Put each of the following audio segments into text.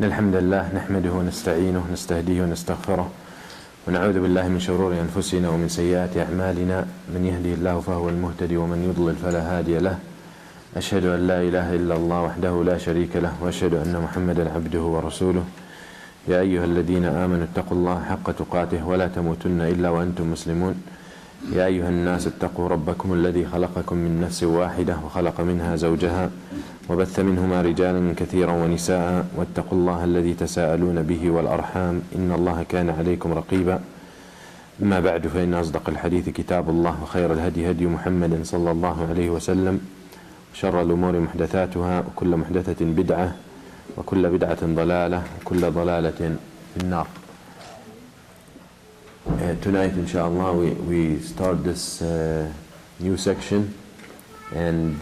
الحمد لله نحمده ونستعينه ونستهديه ونستغفره ونعوذ بالله من شرور أنفسنا ومن سيئات أعمالنا. من يهده الله فهو المهتدي ومن يضلل فلا هادي له. أشهد أن لا إله إلا الله وحده لا شريك له وأشهد أن محمدا عبده ورسوله. يا أيها الذين آمنوا اتقوا الله حق تقاته ولا تموتن إلا وأنتم مسلمون. يا أيها الناس اتقوا ربكم الذي خلقكم من نفس واحدة وخلق منها زوجها وبث منهما رجالا كثيرا ونساء واتقوا الله الذي تساءلون به والأرحام إن الله كان عليكم رقيبا. أما بعد فإن أصدق الحديث كتاب الله وخير الهدي هدي محمد صلى الله عليه وسلم وشر الأمور محدثاتها وكل محدثة بدعة وكل بدعة ضلالة وكل ضلالة في النار. Tonight inshallah we start this new section and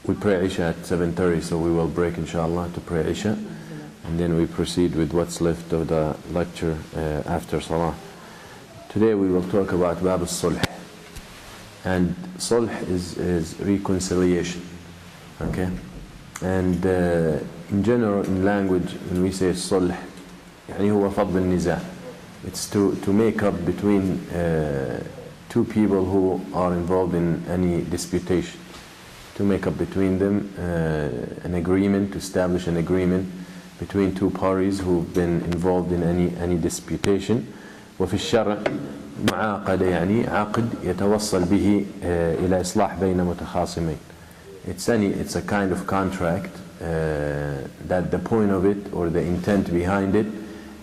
we pray Isha at 7:30, so we will break inshallah to pray Isha and then we proceed with what's left of the lecture after Salah. Today we will talk about Bab al-Sulh, and Sulh is reconciliation, okay? And in general in language when we say Sulh يعني هو فض النزاع. It's to make up between two people who are involved in any disputation, to make up between them an agreement, to establish an agreement between two parties who've been involved in any disputation. وفي الشرع معاقدة يعني عقد يتوصل به إلى إصلاح بين متخاصمين. It's a kind of contract that the point of it or the intent behind it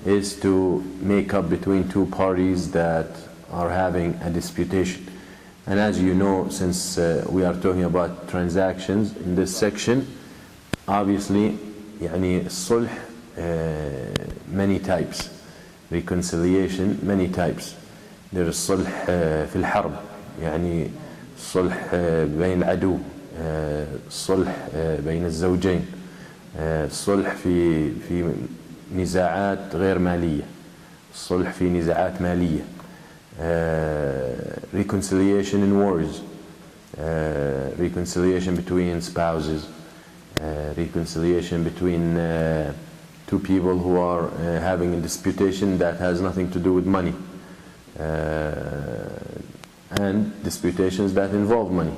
is to make up between two parties that are having a disputation. And as you know, since we are talking about transactions in this section, obviously يعني الصلح many types, reconciliation many types. There is صلح في الحرب يعني صلح بين العدو، صلح بين الزوجين، صلح في نزاعات غير مالية، الصلح في نزاعات مالية، reconciliation in wars, reconciliation between spouses, reconciliation between two people who are having a disputation that has nothing to do with money, and disputations that involve money.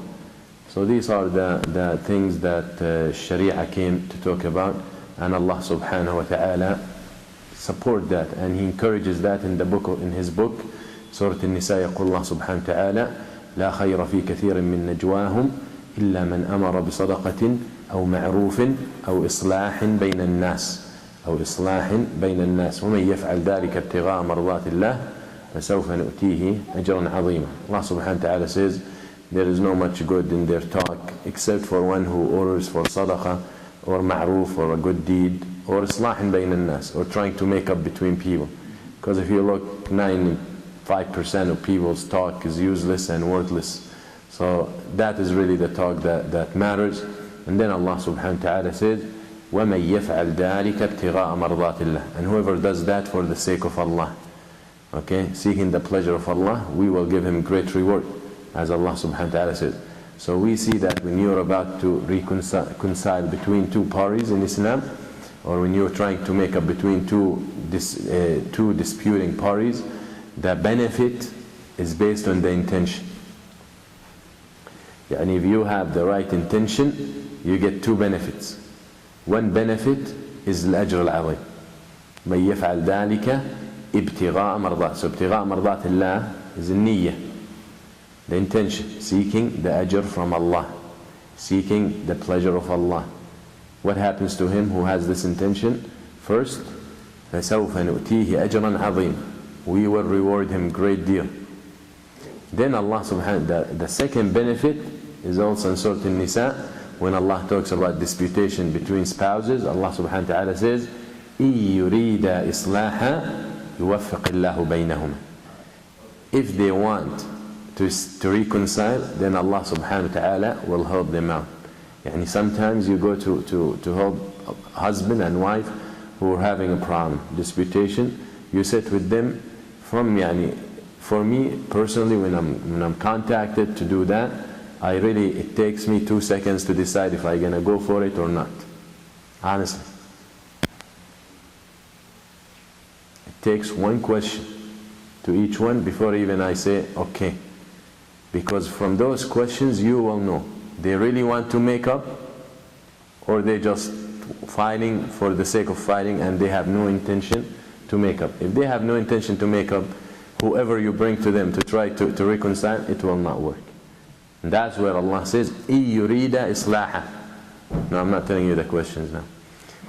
So these are the things that Sharia came to talk about, and Allah subhanahu wa ta'ala support that, and He encourages that in His book, Surah An-Nisa. يقول الله سبحانه وتعالى لا خير في كثير من نجواهم إلا من أمر بصدقة أو معروف أو إصلاح بين الناس ومن يفعل ذلك ابتغاء مرضات الله فسوف نؤتيه أجرا عظيما. Allah subhanahu wa ta'ala says there is no much good in their talk except for one who orders for sadaqah or ma'roof or a good deed or islahin bayn al-nas, or trying to make up between people. Because if you look, 95% of people's talk is useless and worthless. So that is really the talk that matters. And then Allah subhanahu wa ta'ala says وَمَنْ يَفْعَلْ ذَلِكَ ابْتِغَاءَ مَرْضَاتِ اللَّهِ, and whoever does that for the sake of Allah, okay, seeking the pleasure of Allah, we will give him great reward, as Allah subhanahu wa ta'ala says. So we see that when you're about to reconcile between two parties in Islam, or when you're trying to make up between two disputing parties, the benefit is based on the intention. Yani if you have the right intention, you get two benefits. One benefit is الأجر العظيم. من يفعل ذلك ابتغاء مرضات. So ابتغاء مرضات الله is النية, the intention, seeking the ajr from Allah, seeking the pleasure of Allah. What happens to him who has this intention? First, فَسَوْفَ نُؤْتِيهِ أَجْرًا عَظِيمًا, we will reward him great deal. Then Allah subhanahu wa ta'ala, the second benefit is also in Surah An-Nisa, when Allah talks about disputation between spouses. Allah subhanahu wa ta'ala says إِن يُرِيدَ إِصْلَاحًا يُوَفِّقِ اللَّهُ بَيْنَهُمَا. If they want to reconcile, then Allah subhanahu wa ta'ala will help them out. Yani sometimes you go to help husband and wife who are having a problem, disputation, you sit with them. For me personally, when I'm contacted to do that, it takes me 2 seconds to decide if I'm gonna go for it or not. Honestly. It takes one question to each one before even I say, okay. Because from those questions you will know. They really want to make up, or they just fighting for the sake of fighting and they have no intention to make up. If they have no intention to make up, whoever you bring to them to try to reconcile, it will not work. And that's where Allah says, إِن يُرِيدَ إِصْلَاحًا. No, I'm not telling you the questions now.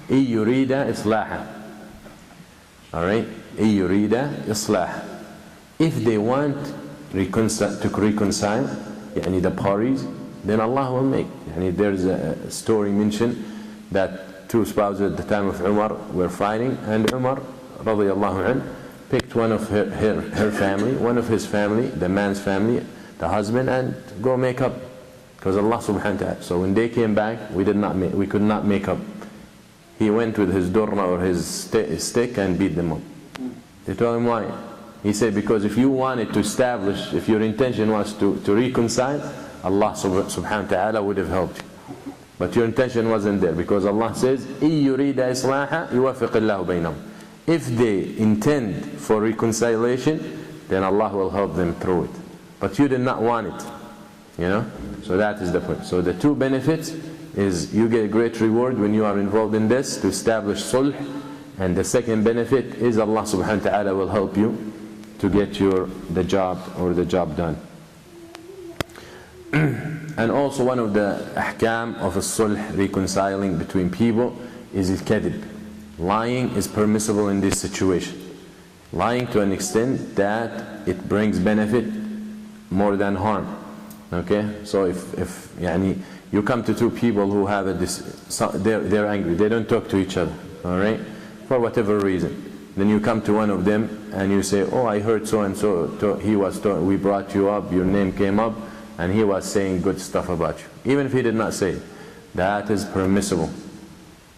إِن يُرِيدَ إِصْلَاحًا. Alright? إِن يُرِيدَ إِصْلَاحًا. If they want to reconcile, يعني the parties, then Allah will make. Yani there's a story mentioned that two spouses at the time of Umar were fighting, and Umar radiallahu anh picked one of her family, one of his family, the man's family, the husband, and go make up, because Allah subhanahu wa ta'ala. So when they came back, we could not make up. He went with his durna or his stick and beat them up. They told him why. He said, because if you wanted to establish, if your intention was to reconcile, Allah subhanahu wa ta'ala would have helped you. But your intention wasn't there, because Allah says, إِن يُرِيدَ إِصْلَاحًا يُوَفِّقِ اللَّهُ بَيْنَهُم. If they intend for reconciliation, then Allah will help them through it. But you did not want it, you know. So that is the point. So the two benefits is you get a great reward when you are involved in this to establish sulh, and the second benefit is Allah subhanahu wa ta'ala will help you to get the job done. And also one of the ahkam of a sulh, reconciling between people, is al-kadhib. Lying is permissible in this situation. Lying to an extent that it brings benefit more than harm. Okay? So if yani, you come to two people who have they're angry, they don't talk to each other, alright? For whatever reason. Then you come to one of them and you say, oh, I heard so and so, we brought you up, your name came up, and he was saying good stuff about you. Even if he did not say it, that is permissible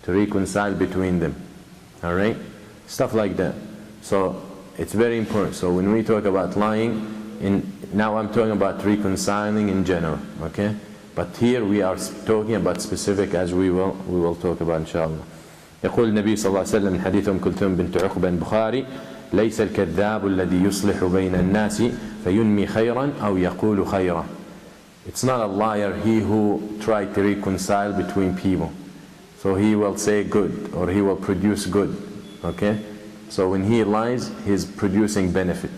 to reconcile between them. Alright? Stuff like that. So it's very important. So when we talk about lying, now I'm talking about reconciling in general. Okay? But here we are talking about specific, as we will talk about inshallah. يقول النبي صلى الله عليه وسلم من حديث أم كلثوم بنت عقبة البخاري: ليس الكذاب الذي يصلح بين الناس فينمي خيرا أو يقول خيرا. It's not a liar he who tried to reconcile between people. So he will say good, or he will produce good. Okay? So when he lies, he's producing benefit.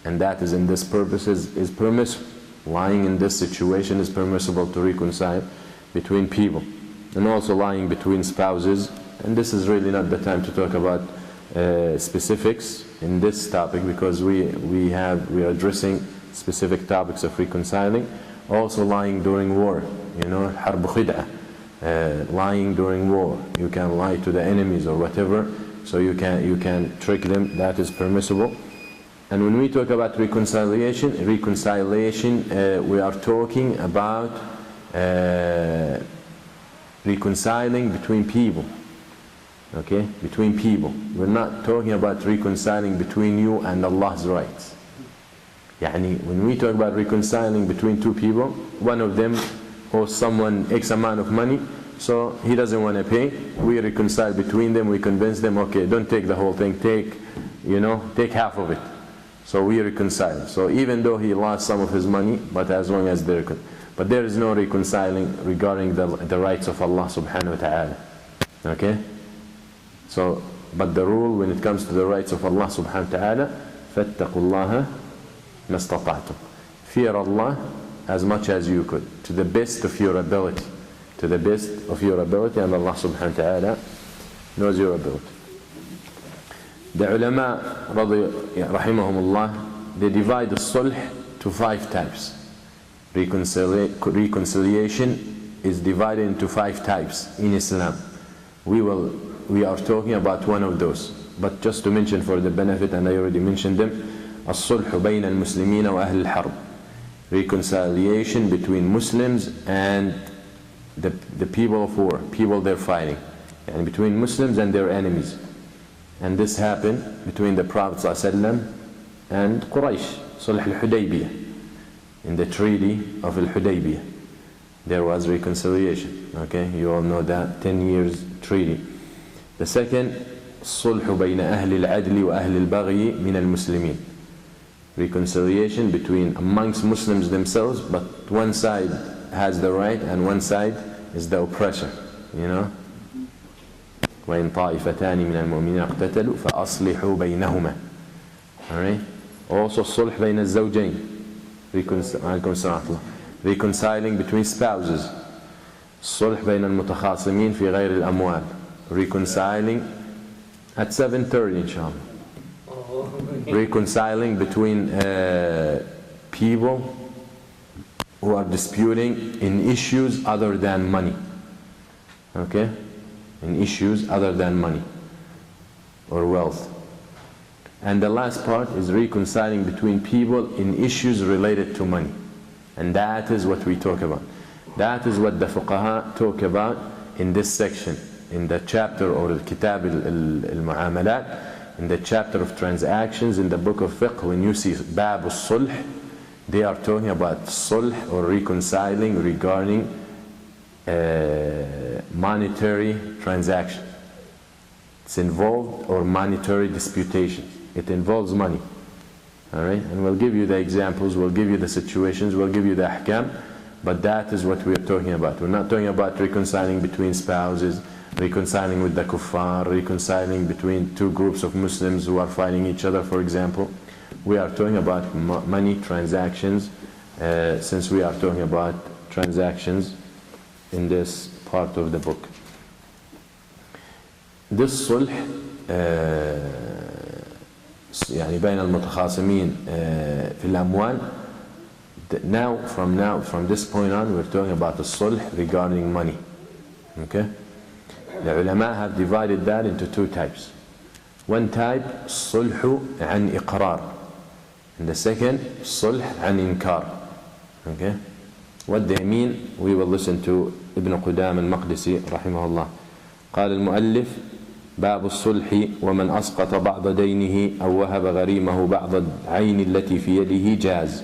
And that is in this purpose is permissible. Lying in this situation is permissible to reconcile between people. And also lying between spouses. And this is really not the time to talk about specifics in this topic, because we are addressing specific topics of reconciling. Also lying during war, you know, harb khid'ah, lying during war. You can lie to the enemies or whatever, so you can trick them. That is permissible. And when we talk about reconciliation, we are talking about reconciling between people. Okay, between people. We're not talking about reconciling between you and Allah's rights. Yani, when we talk about reconciling between two people, one of them owes someone X amount of money, so he doesn't want to pay. We reconcile between them, we convince them, okay, don't take the whole thing, take half of it. So we reconcile. So even though he lost some of his money, but as long as but there is no reconciling regarding the rights of Allah subhanahu wa ta'ala. Okay? So, but the rule when it comes to the rights of Allah subhanahu wa ta'ala, فَاتَّقُوا اللَّهَ مَا اسْتَطَعْتُمْ. Fear Allah as much as you could, to the best of your ability. To the best of your ability, and Allah subhanahu wa ta'ala knows your ability. The ulama, rahimahumullah, they divide the sulh to 5 types. Reconciliation is divided into 5 types in Islam. We are talking about one of those, but just to mention for the benefit, and I already mentioned them: الصلح بين المسلمين وأهل الحرب. Reconciliation between Muslims and the people of war, people they're fighting, and between Muslims and their enemies. And this happened between the Prophet ﷺ and Quraysh, Sulh al-Hudaybiyah. in the treaty of Al-Hudaybiyah. There was reconciliation. Okay, you all know that 10 years treaty. The second, الصلح بين أهل العدل وأهل البغي من المسلمين. Reconciliation between amongst Muslims themselves, but one side has the right and one side is the oppressor. You know? وإن طائفتان من المؤمنين اقتتلوا فأصلحوا بينهما. Alright? Also الصلح بين الزوجين. Reconciling between spouses. الصلح بين المتخاصمين في غير الأموال. Reconciling at 7:30 inshallah. Reconciling between people who are disputing in issues other than money. Okay? In issues other than money or wealth. And the last part is reconciling between people in issues related to money. And that is what we talk about. That is what the fuqaha talk about in this section, in the chapter or al-kitab al-mu'amalat, in the chapter of transactions in the book of fiqh. When you see bab al-sulh, they are talking about sulh or reconciling regarding monetary transaction. It's involved, or monetary disputation. It involves money. Alright? And we'll give you the examples, we'll give you the situations, we'll give you the ahkam, but that is what we are talking about. We're not talking about reconciling between spouses, reconciling with the kuffar, reconciling between two groups of Muslims who are fighting each other, for example. We are talking about money transactions, since we are talking about transactions in this part of the book. This sulh يعني بين المتخاصمين في الأموال. From this point on, we're talking about the sulh regarding money. Okay? The ulama have divided that into two types. One type, sulh عن إقرار, and the second, sulh عن إنكار. Okay? What they mean, we will listen to Ibn Qudam al-Maqdisi رحمه الله. قال المؤلف: باب الصلح ومن أسقط بعض دينه أو وهب غريمه بعض العين التي في يده جاز.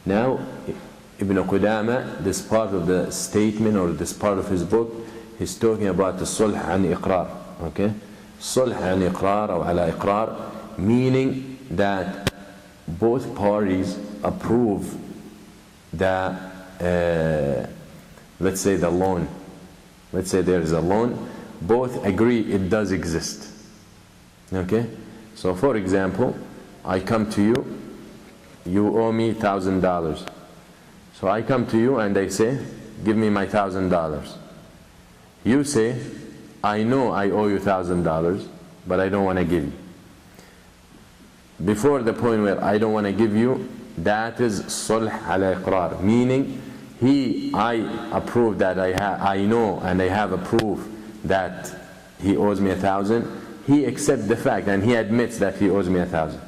Now, Ibn Qudama, this part of the statement or this part of his book, he's talking about the sulh عن إقرار. Okay? sulh عن إقرار أو على إقرار, meaning that both parties approve the, let's say the loan. Let's say there is a loan. Both agree it does exist. Okay? So for example, I come to you, you owe me $1,000. So I come to you and I say, give me my $1,000. You say, I know I owe you $1,000, but I don't want to give you. Before the point where I don't want to give you, that is sulh ala iqrar, meaning I approve that I know and I have a proof that he owes me 1,000. He accepts the fact and he admits that he owes me 1,000.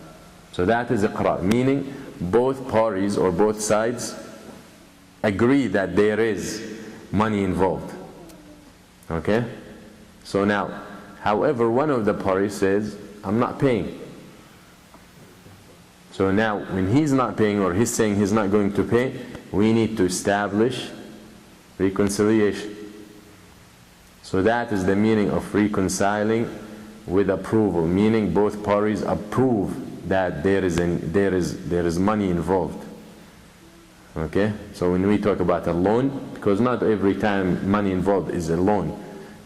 So that is iqrar, meaning both parties or both sides agree that there is money involved. Okay? So now, however, one of the parties says, I'm not paying. So now, when he's not paying or he's saying he's not going to pay, we need to establish reconciliation. So that is the meaning of reconciling with approval, meaning both parties approve that there is money involved. Okay? So when we talk about a loan, because not every time money involved is a loan.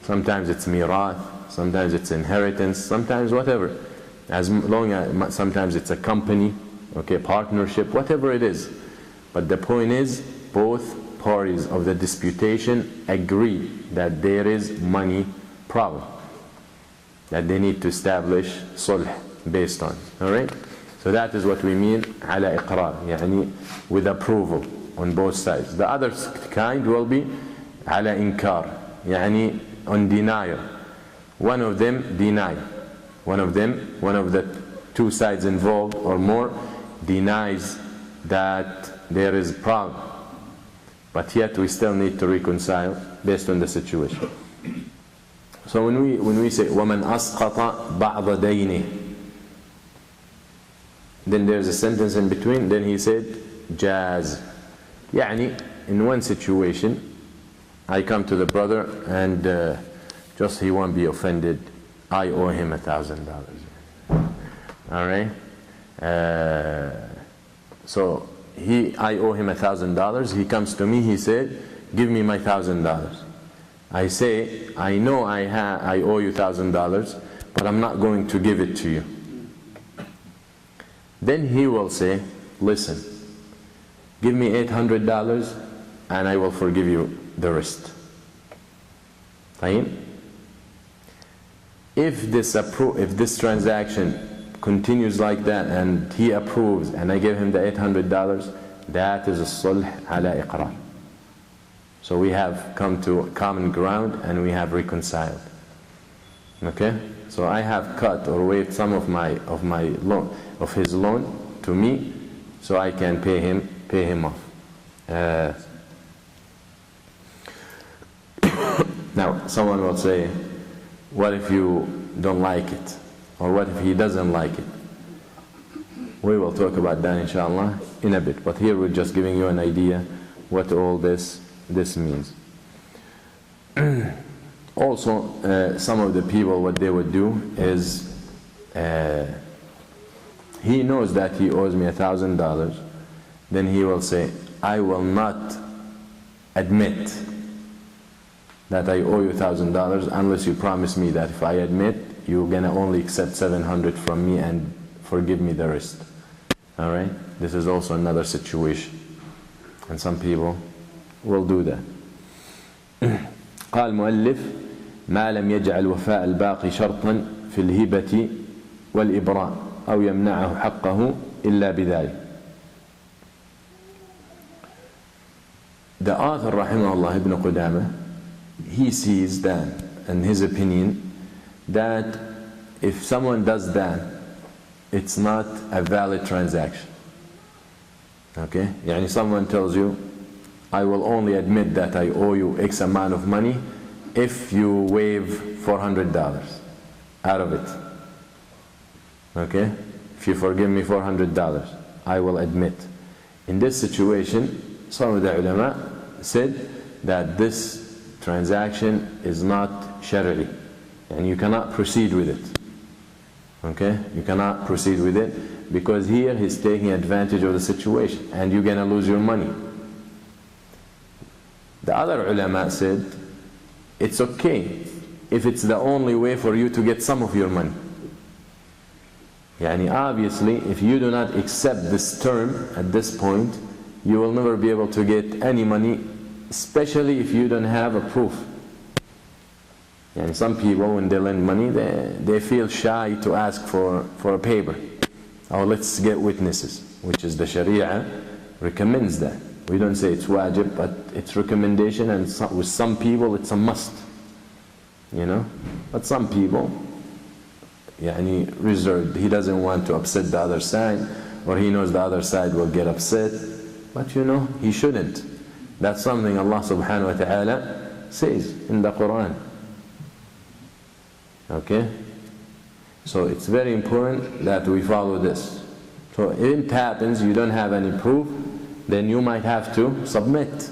Sometimes it's mirath, sometimes it's inheritance, sometimes whatever. As long as sometimes it's a company, okay, partnership, whatever it is. But the point is, both parties of the disputation agree that there is money problem that they need to establish sulh based on. Alright? So that is what we mean على إقرار, يعني with approval on both sides. The other kind will be على إنكار, يعني on denial. One of them deny. One of the two sides involved or more denies that there is a problem. But yet we still need to reconcile based on the situation. So when we say وَمَنْ أَسْقَطَ بَعْضَ دَيْنِهِ, then there's a sentence in between. Then he said jaz. يعني in one situation I come to the brother and just he won't be offended, I owe him $1,000. Alright? So I owe him $1,000. He comes to me, he said, give me my $1,000. I say, I know I owe you $1,000, but I'm not going to give it to you. Then he will say, listen, give me $800 and I will forgive you the rest. Fine? If this transaction continues like that and he approves and I give him the $800, that is a sulh ala iqrar. So we have come to a common ground and we have reconciled. Okay? So I have cut or waived some of his loan to me, so I can pay him off. Now someone will say, what if you don't like it? Or what if he doesn't like it? We will talk about that inshallah in a bit, but here we're just giving you an idea what all this means. Also, some of the people, what they would do is, he knows that he owes me $1,000, then he will say, I will not admit that I owe you $1,000 unless you promise me that if I admit, you're gonna only accept $700 from me and forgive me the rest. Alright? This is also another situation. And some people will do that. قال مؤلف ما لم يجعل وفاء الباقي شرطا في الهبة والإبراء أو يمنعه حقه إلا بذلك. The author rahimahullah ibn Qudamah, he sees that, in his opinion, that if someone does that, it's not a valid transaction. Okay? يعني someone tells you, I will only admit that I owe you X amount of money if you waive $400 out of it. Okay? If you forgive me $400, I will admit. In this situation, some of the ulama said that this transaction is not shari'i, and you cannot proceed with it. Okay? You cannot proceed with it because here he's taking advantage of the situation and you're gonna lose your money. The other ulama said it's okay if it's the only way for you to get some of your money. Yani obviously if you do not accept this term at this point, you will never be able to get any money, especially if you don't have a proof. And some people, when they lend money, they feel shy to ask for a paper. Or let's get witnesses, which is the Sharia recommends that. We don't say it's wajib, but it's recommendation, and with some people it's a must. You know? But some people, yani reserved, he doesn't want to upset the other side, or he knows the other side will get upset. But you know, he shouldn't. That's something Allah subhanahu wa ta'ala says in the Quran. Okay? So it's very important that we follow this. So if it happens, you don't have any proof, then you might have to submit.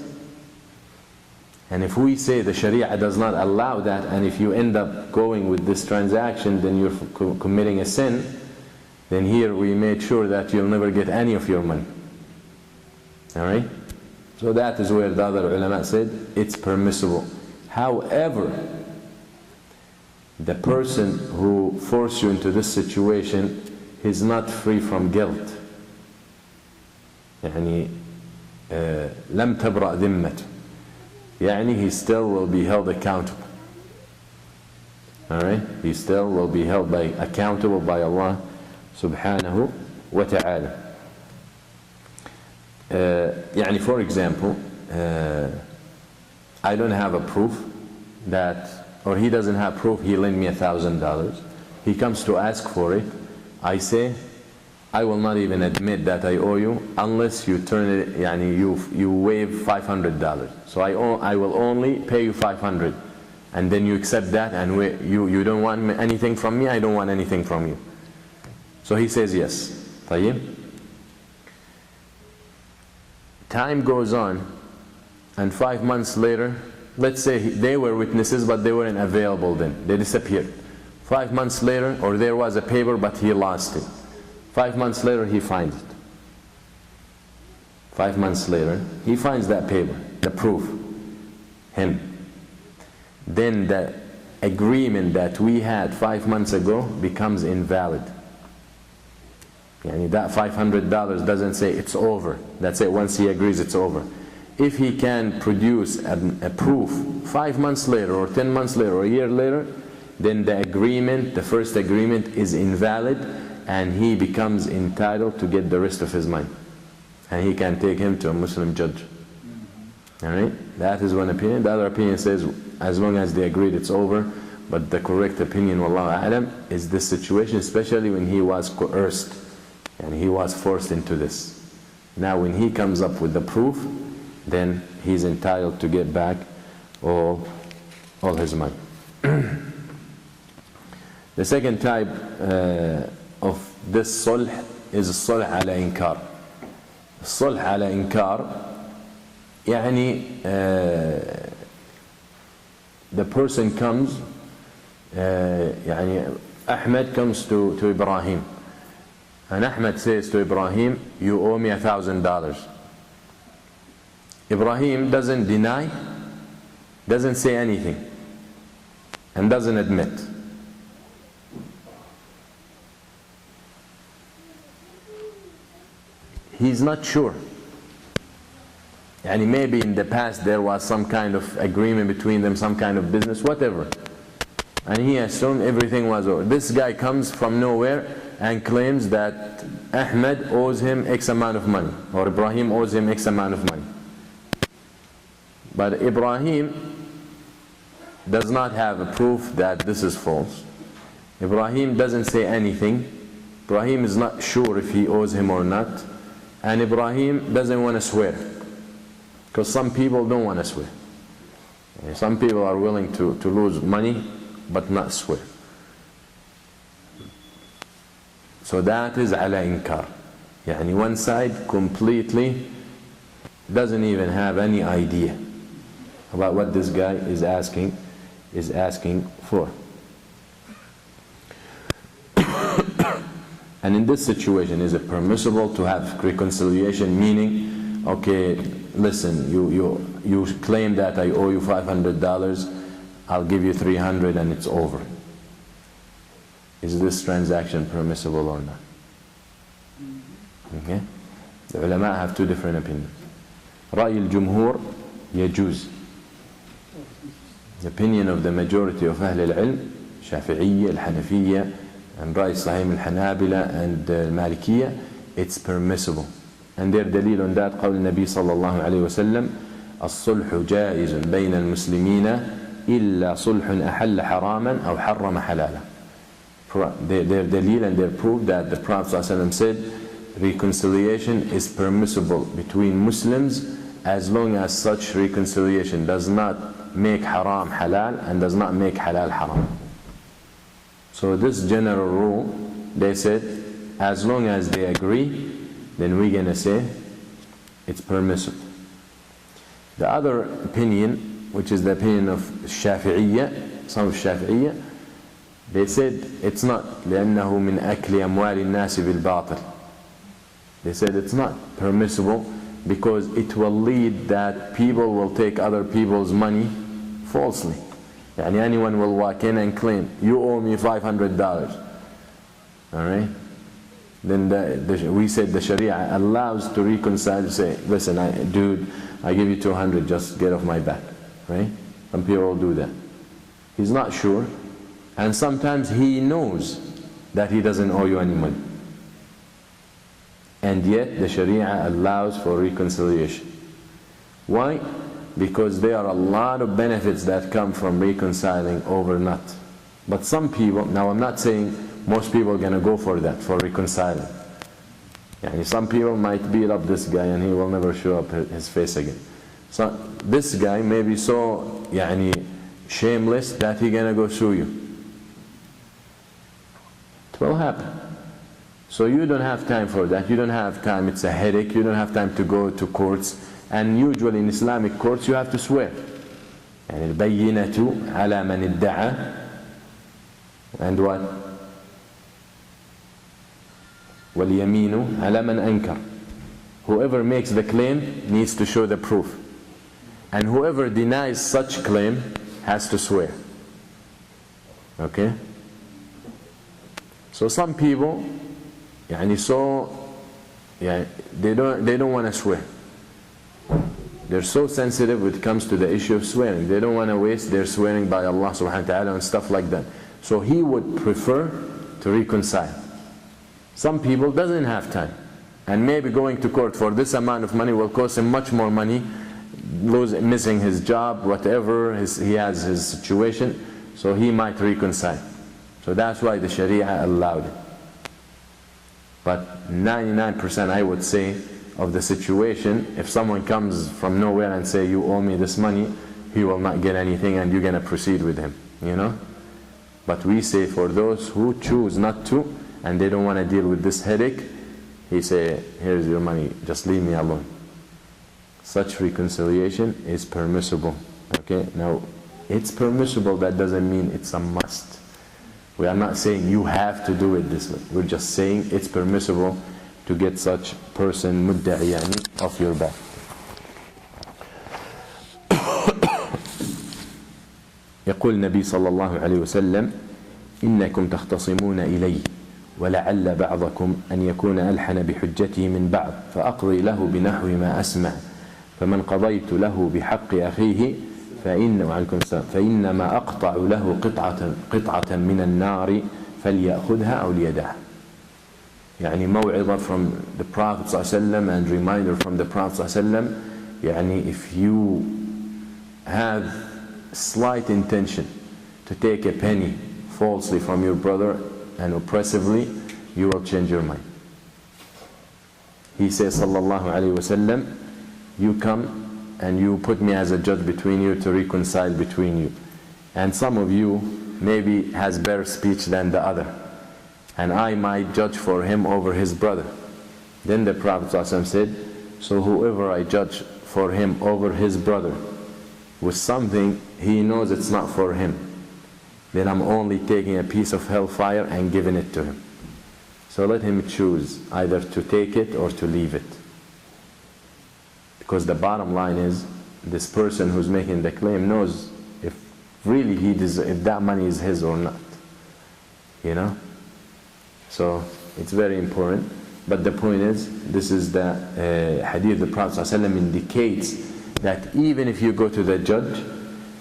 And if we say the Sharia does not allow that, and if you end up going with this transaction, then you're committing a sin, then here we made sure that you'll never get any of your money. Alright? So that is where the other ulama said it's permissible. However, the person who forced you into this situation is not free from guilt. يعني لم تبرأ ذمته. يعني he still will be held accountable. Alright? He still will be held accountable by Allah subhanahu wa ta'ala. يعني for example, I don't have a proof that, or he doesn't have proof he lent me $1,000. He comes to ask for it. I say, I will not even admit that I owe you unless you turn it, yani you waive $500. So I will only pay you $500, and then you accept that, and you don't want anything from me, I don't want anything from you. So he says yes. طيب. Time goes on, and 5 months later, let's say they were witnesses but they weren't available then, they disappeared. 5 months later, or there was a paper but he lost it. 5 months later he finds it. 5 months later he finds that paper, the proof, him. Then the agreement that we had 5 months ago becomes invalid. Yani that $500 doesn't say it's over. That's it, once he agrees it's over. If he can produce a proof 5 months later or 10 months later or a year later, then the agreement, the first agreement, is invalid and he becomes entitled to get the rest of his money. And he can take him to a Muslim judge. Alright? That is one opinion. The other opinion says as long as they agreed it's over. But the correct opinion, Wallahu A'lam, is this situation, especially when he was coerced and he was forced into this. Now when he comes up with the proof, then he's entitled to get back all his money. The second type of this sulh is sulh ala inkar. Sulh ala inkar, يعني the person comes, يعني Ahmed comes to Ibrahim, and Ahmed says to Ibrahim, you owe me $1,000. Ibrahim doesn't deny, doesn't say anything, and doesn't admit. He's not sure. And maybe in the past there was some kind of agreement between them, some kind of business, whatever. And he assumed everything was over. This guy comes from nowhere and claims that Ahmed owes him X amount of money, or Ibrahim owes him X amount of money. But Ibrahim does not have a proof that this is false. Ibrahim doesn't say anything. Ibrahim is not sure if he owes him or not. And Ibrahim doesn't want to swear. Because some people don't want to swear. Some people are willing to lose money but not swear. So that is ala inkar. Yani one side completely doesn't even have any idea about what this guy is asking for. And in this situation, is it permissible to have reconciliation? Meaning, okay, listen, you claim that I owe you $500, I'll give you $300 and it's over. Is this transaction permissible or not? Okay? The ulama have two different opinions. رأي الجمهور يجوز. The opinion of the majority of أهل العلم, Shafi'iyya, Al-Hanafiyya, and رأي صحيح الحنابلة and Malikiyya, it's permissible. And their dalil on that, قول النبي صلى الله عليه وسلم, الصلح جائز بين المسلمين إلا صلح أحل حراما أو حرم حلالا. Their dalil and their proof that the Prophet ﷺ said reconciliation is permissible between Muslims as long as such reconciliation does not make haram halal and does not make halal haram. So this general rule, they said, as long as they agree, then we're going to say it's permissible. The other opinion, which is the opinion of Shafi'iyya, some of Shafi'iyya, they said it's not. لأنه من أكل أموال الناس بالباطل. They said it's not permissible because it will lead that people will take other people's money falsely. Yani anyone will walk in and claim, you owe me $500. Alright? Then we said the Sharia allows to reconcile, to say, listen, dude, I give you $200, just get off my back. Right? Some people will do that. He's not sure, and sometimes he knows that he doesn't owe you any money. And yet the Sharia allows for reconciliation. Why? Because there are a lot of benefits that come from reconciling over not. But some people, now I'm not saying most people are going to go for that, for reconciling. Yani some people might beat up this guy and he will never show up his face again. So this guy may be so shameless that he's going to go sue you. It will happen. So you don't have time for that. You don't have time. It's a headache. You don't have time to go to courts. And usually in Islamic courts you have to swear. يعني البينة على من ادعى and what? واليمين على من أنكر. Whoever makes the claim needs to show the proof. And whoever denies such claim has to swear. Okay? So some people they don't want to swear. They're so sensitive when it comes to the issue of swearing. They don't want to waste their swearing by Allah subhanahu wa ta'ala and stuff like that. So he would prefer to reconcile. Some people doesn't have time. And maybe going to court for this amount of money will cost him much more money, missing his job, whatever, he has his situation, so he might reconcile. So that's why the Sharia allowed it. But 99% I would say of the situation, if someone comes from nowhere and say you owe me this money, he will not get anything and you're going to proceed with him, you know. But we say for those who choose not to and they don't want to deal with this headache, he say, here's your money, just leave me alone. Such reconciliation is permissible. Okay, now it's permissible, that doesn't mean it's a must. We are not saying you have to do it this way. We're just saying it's permissible to get such person mudda'i off your back. يقول النبي صلى الله عليه وسلم إنكم تختصمون إلي ولعل بعضكم أن يكون ألحن بحجته من بعض فأقضي له بنحو ما أسمع فمن قضيت له بحق أخيه فإنما أقطع له قطعة من النار فليأخذها أو ليدعها. يعني موعظة from the Prophet ﷺ and reminder from the Prophet ﷺ. يعني if you have slight intention to take a penny falsely from your brother and oppressively, you will change your mind. He says sallallahu alayhi wasallam, you come and you put me as a judge between you to reconcile between you, and some of you maybe has better speech than the other, and I might judge for him over his brother. Then the Prophet ﷺ said, so whoever I judge for him over his brother with something he knows it's not for him, then I'm only taking a piece of hellfire and giving it to him. So let him choose either to take it or to leave it. Because the bottom line is, this person who's making the claim knows if really if that money is his or not. You know? So it's very important. But the point is, this is the hadith the Prophet ﷺ indicates that even if you go to the judge,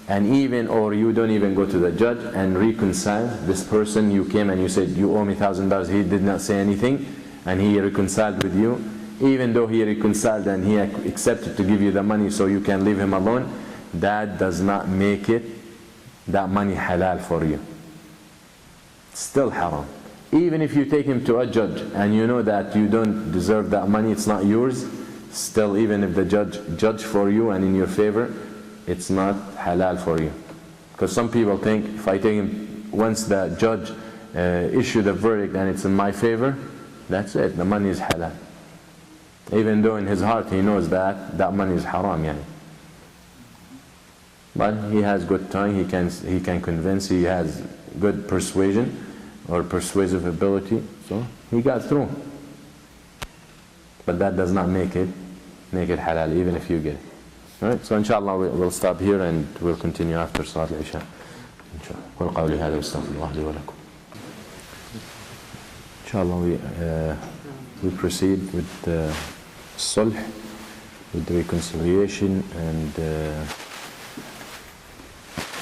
or you don't even go to the judge and reconcile this person, you came and you said, you owe me $1,000, he did not say anything, and he reconciled with you, even though he reconciled and he accepted to give you the money so you can leave him alone, that does not make that money halal for you. It's still haram. Even if you take him to a judge and you know that you don't deserve that money, it's not yours, still even if the judge for you and in your favor, it's not halal for you. Because some people think, if I take him, once the judge issue the verdict and it's in my favor, that's it, the money is halal. Even though in his heart he knows that money is haram. Yani. But he has good tongue, he can convince, he has good persuasion or persuasive ability, so he got through. But that does not make it halal, even if you get it. Alright, so inshallah we'll stop here and we'll continue after Salat al-Isha. Inshallah we proceed with the sulh, with the reconciliation, and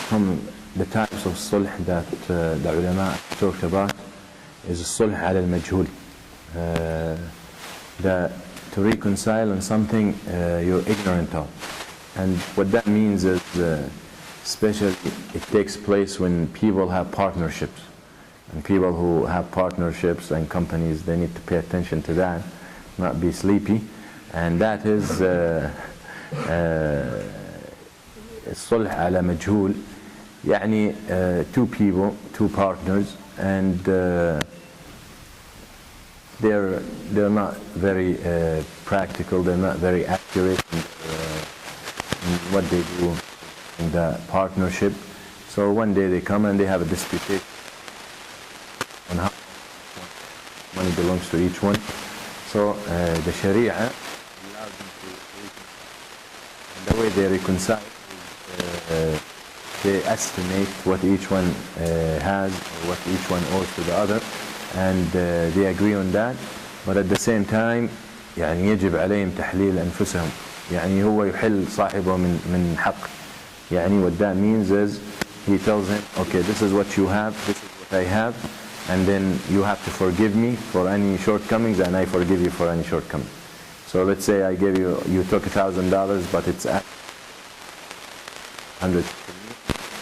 from the types of sulh that the ulama talked about is sulh ala al-majhul. To reconcile on something you're ignorant of. And what that means is, especially it takes place when people have partnerships. And people who have partnerships and companies, they need to pay attention to that, not be sleepy. And that is الصلح على مجهول. يعني two people, two partners, and they're not very practical, they're not very accurate in what they do in the partnership. So one day they come and they have a disputation on how money belongs to each one. So the Sharia allows them to reconcile. And the way they reconcile is they estimate what each one has or what each one owes to the other, and they agree on that. But at the same time يعني يجب عليهم تحليل أنفسهم. يعني هو يحل صاحبه من حق. يعني what that means is he tells him, okay, this is what you have, this is what I have, and then you have to forgive me for any shortcomings, and I forgive you for any shortcomings. So let's say I gave you took $1,000, but it's at 100 to me,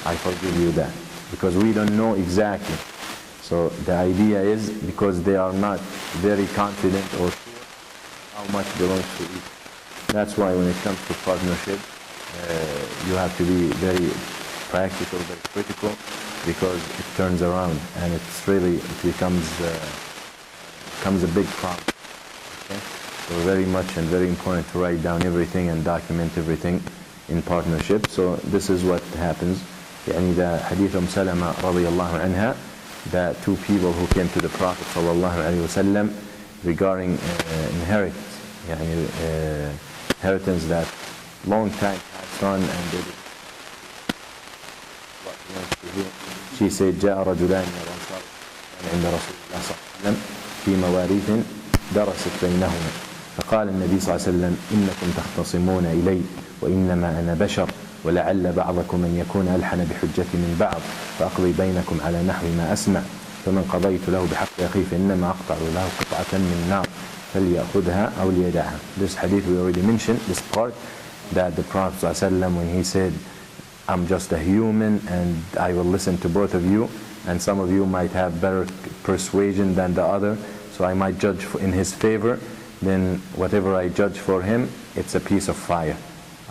I forgive you that, because we don't know exactly. So the idea is, because they are not very confident or sure how much belongs to each. That's why when it comes to partnership, you have to be very practical, very critical, because it turns around and it becomes a big problem. Okay? So very much and very important to write down everything and document everything in partnership. So this is what happens. يعني the hadith Salama radiyallahu anha, the two people who came to the Prophet sallallahu alaihi wasallam regarding inheritance, يعني inheritance that long time passed on, and they did what belongs to him. She said, جاء رجلان من الأنصار عند رسول الله صلى الله عليه وسلم في مواريث درست بينهما، فقال النبي صلى الله عليه وسلم إنكم تختصمون إلي وإنما أنا بشر، ولعل بعضكم من يكون ألحن بحجتي من بعض، فأقضي بينكم على نحو ما أسمع، فمن قضيت له بحق أخيه فإنما أقطع له قطعة من نار فليأخذها أو ليدعها. This hadith we already mentioned, this part that the Prophet ﷺ, when he said, I'm just a human and I will listen to both of you, and some of you might have better persuasion than the other, so I might judge in his favor, then whatever I judge for him, it's a piece of fire.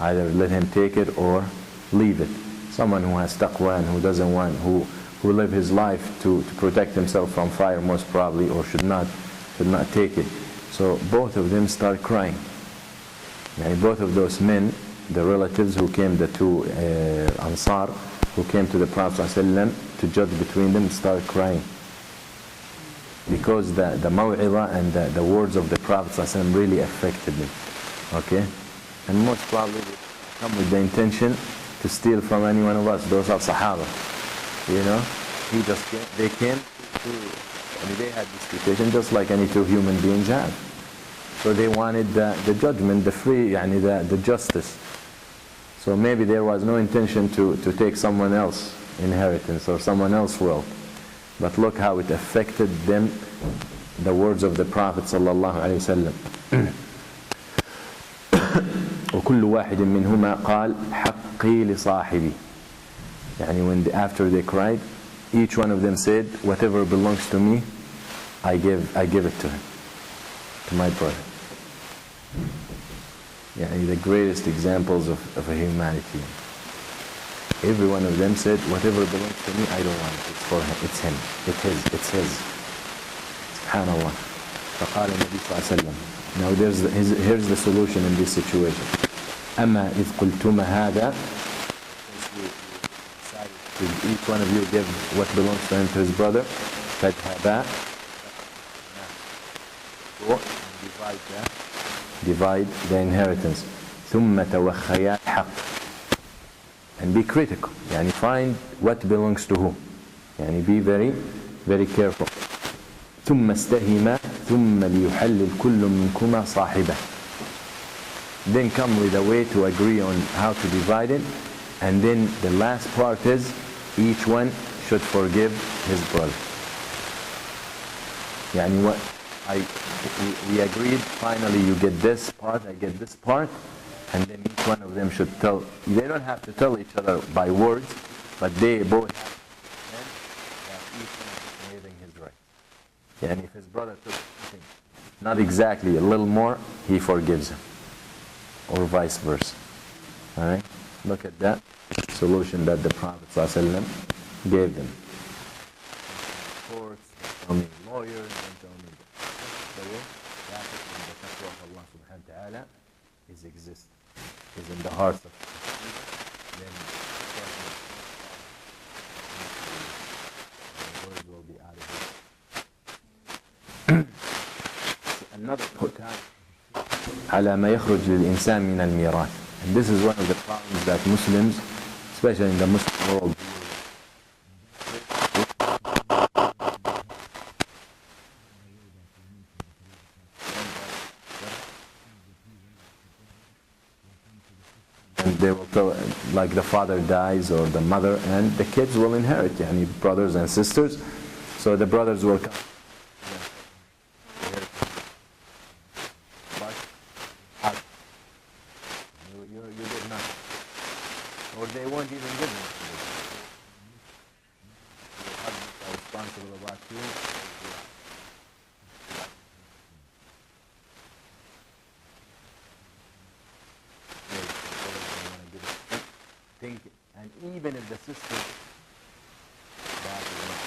Either let him take it or leave it. Someone who has taqwa and who doesn't want, who live his life to protect himself from fire most probably, or should not take it. So both of them start crying. And both of those men, the relatives who came, the two Ansar who came to the Prophet ﷺ to judge between them, start crying, because the maw'idah and the words of the Prophet ﷺ really affected them. Okay? And most probably they come with the intention to steal from any one of us. Those are Sahaba. You know? They came they had disputation just like any two human beings have. So they wanted the judgment, the justice. So maybe there was no intention to take someone else's inheritance or someone else's wealth. But look how it affected them, the words of the Prophet sallallahu alaihi wasallam. وكل واحد منهما قال حقي لصاحبي. After they cried, each one of them said, whatever belongs to me, I give it to him, to my brother. The greatest examples of humanity. Every one of them said, whatever belongs to me, I don't want it. It's for him. It's him. It's his. Subhanallah. فقال النبي صلى الله عليه وسلم. Now here's the solution in this situation. أما إذ قلتما هذا, each one of you give what belongs to him to his brother, فاذهبا, go and divide the inheritance. ثم توخيا الحق, and be critical. Find what belongs to whom. Be very, very careful. ثم استهما ثم ليحلل كل منكما صاحبه. Then come with a way to agree on how to divide it, and then the last part is each one should forgive his brother. We agreed, finally you get this part, I get this part, and then each one of them should tell. They don't have to tell each other by words, but they both have to each one is waiving his right. If his brother took something, not exactly, a little more, he forgives him, or vice versa. All right, look at that solution that the Prophet ﷺ gave them. Courts, don't tell me lawyers, don't tell me ta'ala is exist, is in the hearts of then the word will be out of it. Another quote على ما يخرج للإنسان من الميراث. And this is one of the problems that Muslims, especially in the Muslim world, and they will go, like the father dies or the mother, and the kids will inherit, yani brothers and sisters, so the brothers will come. But you did nothing, or they won't even give them to you. Your husbands are responsible about you. Think, and even if the sister that is not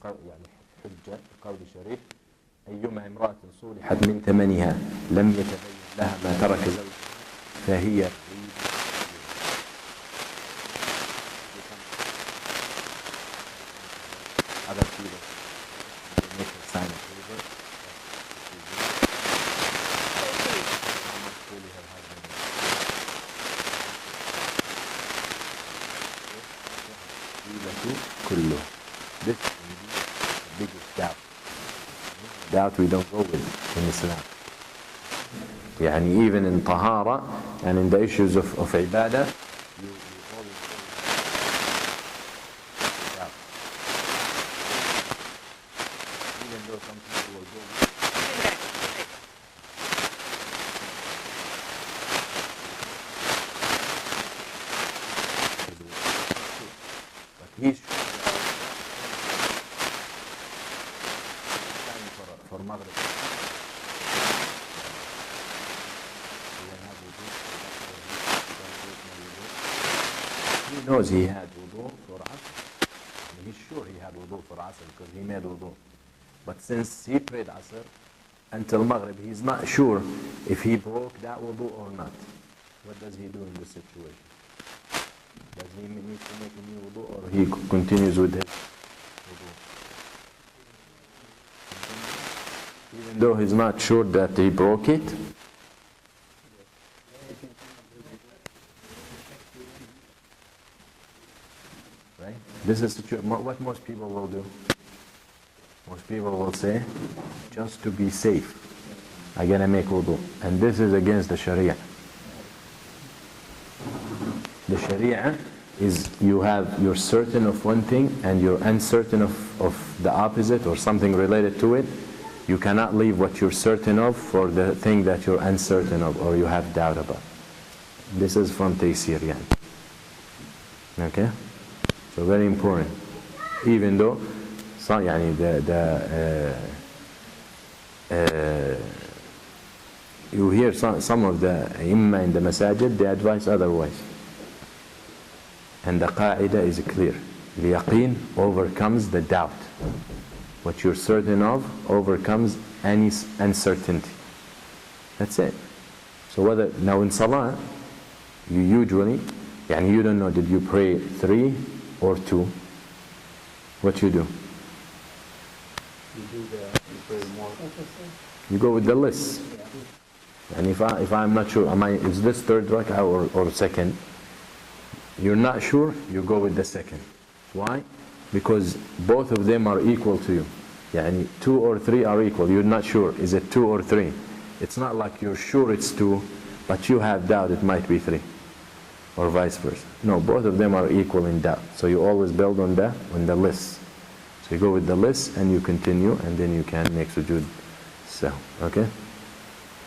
يعني حجة قول شريف أيما امرأة صلحت من ثمنها لم يتبين لها ما ترك زوجها فهي other people they make a sign of favor how much fully her husband كله. This biggest doubt. Doubt we don't go with in Islam. يعني even in tahara and in the issues of ibadah, you always go with doubt. Even though some people will go with but he's for Maghrib. He knows he had wudu for Asr. He's sure he had wudu for Asr because he made wudu. But since he prayed Asr until Maghrib, he's not sure if he broke that wudu or not. What does he do in this situation? Does he need to make a new wudu or he continues with his wudu? Even though he's not sure that he broke it. Right? This is what most people will do. Most people will say, just to be safe, I'm gonna make wudu. And this is against the Sharia. The Sharia is you're certain of one thing and you're uncertain of the opposite or something related to it. You cannot leave what you're certain of for the thing that you're uncertain of or you have doubt about. This is from Taysir. Okay? So very important. Even though you hear some of the imma in the masajid, they advise otherwise. And the qa'idah is clear. The yaqeen overcomes the doubt. What you're certain of overcomes any uncertainty. That's it. So whether now in salah, you usually, you don't know, did you pray 3 or 2? What you do? You pray more. You go with the list. And if I'm not sure, is this third rak'ah or second? You're not sure, you go with the second. Why? Because both of them are equal to you. 2 or 3 are equal. You're not sure, is it 2 or 3? It's not like you're sure it's 2, but you have doubt it might be 3. Or vice versa. No, both of them are equal in doubt. So you always build on the list. So you go with the list and you continue, and then you can make sujood sahw. Okay?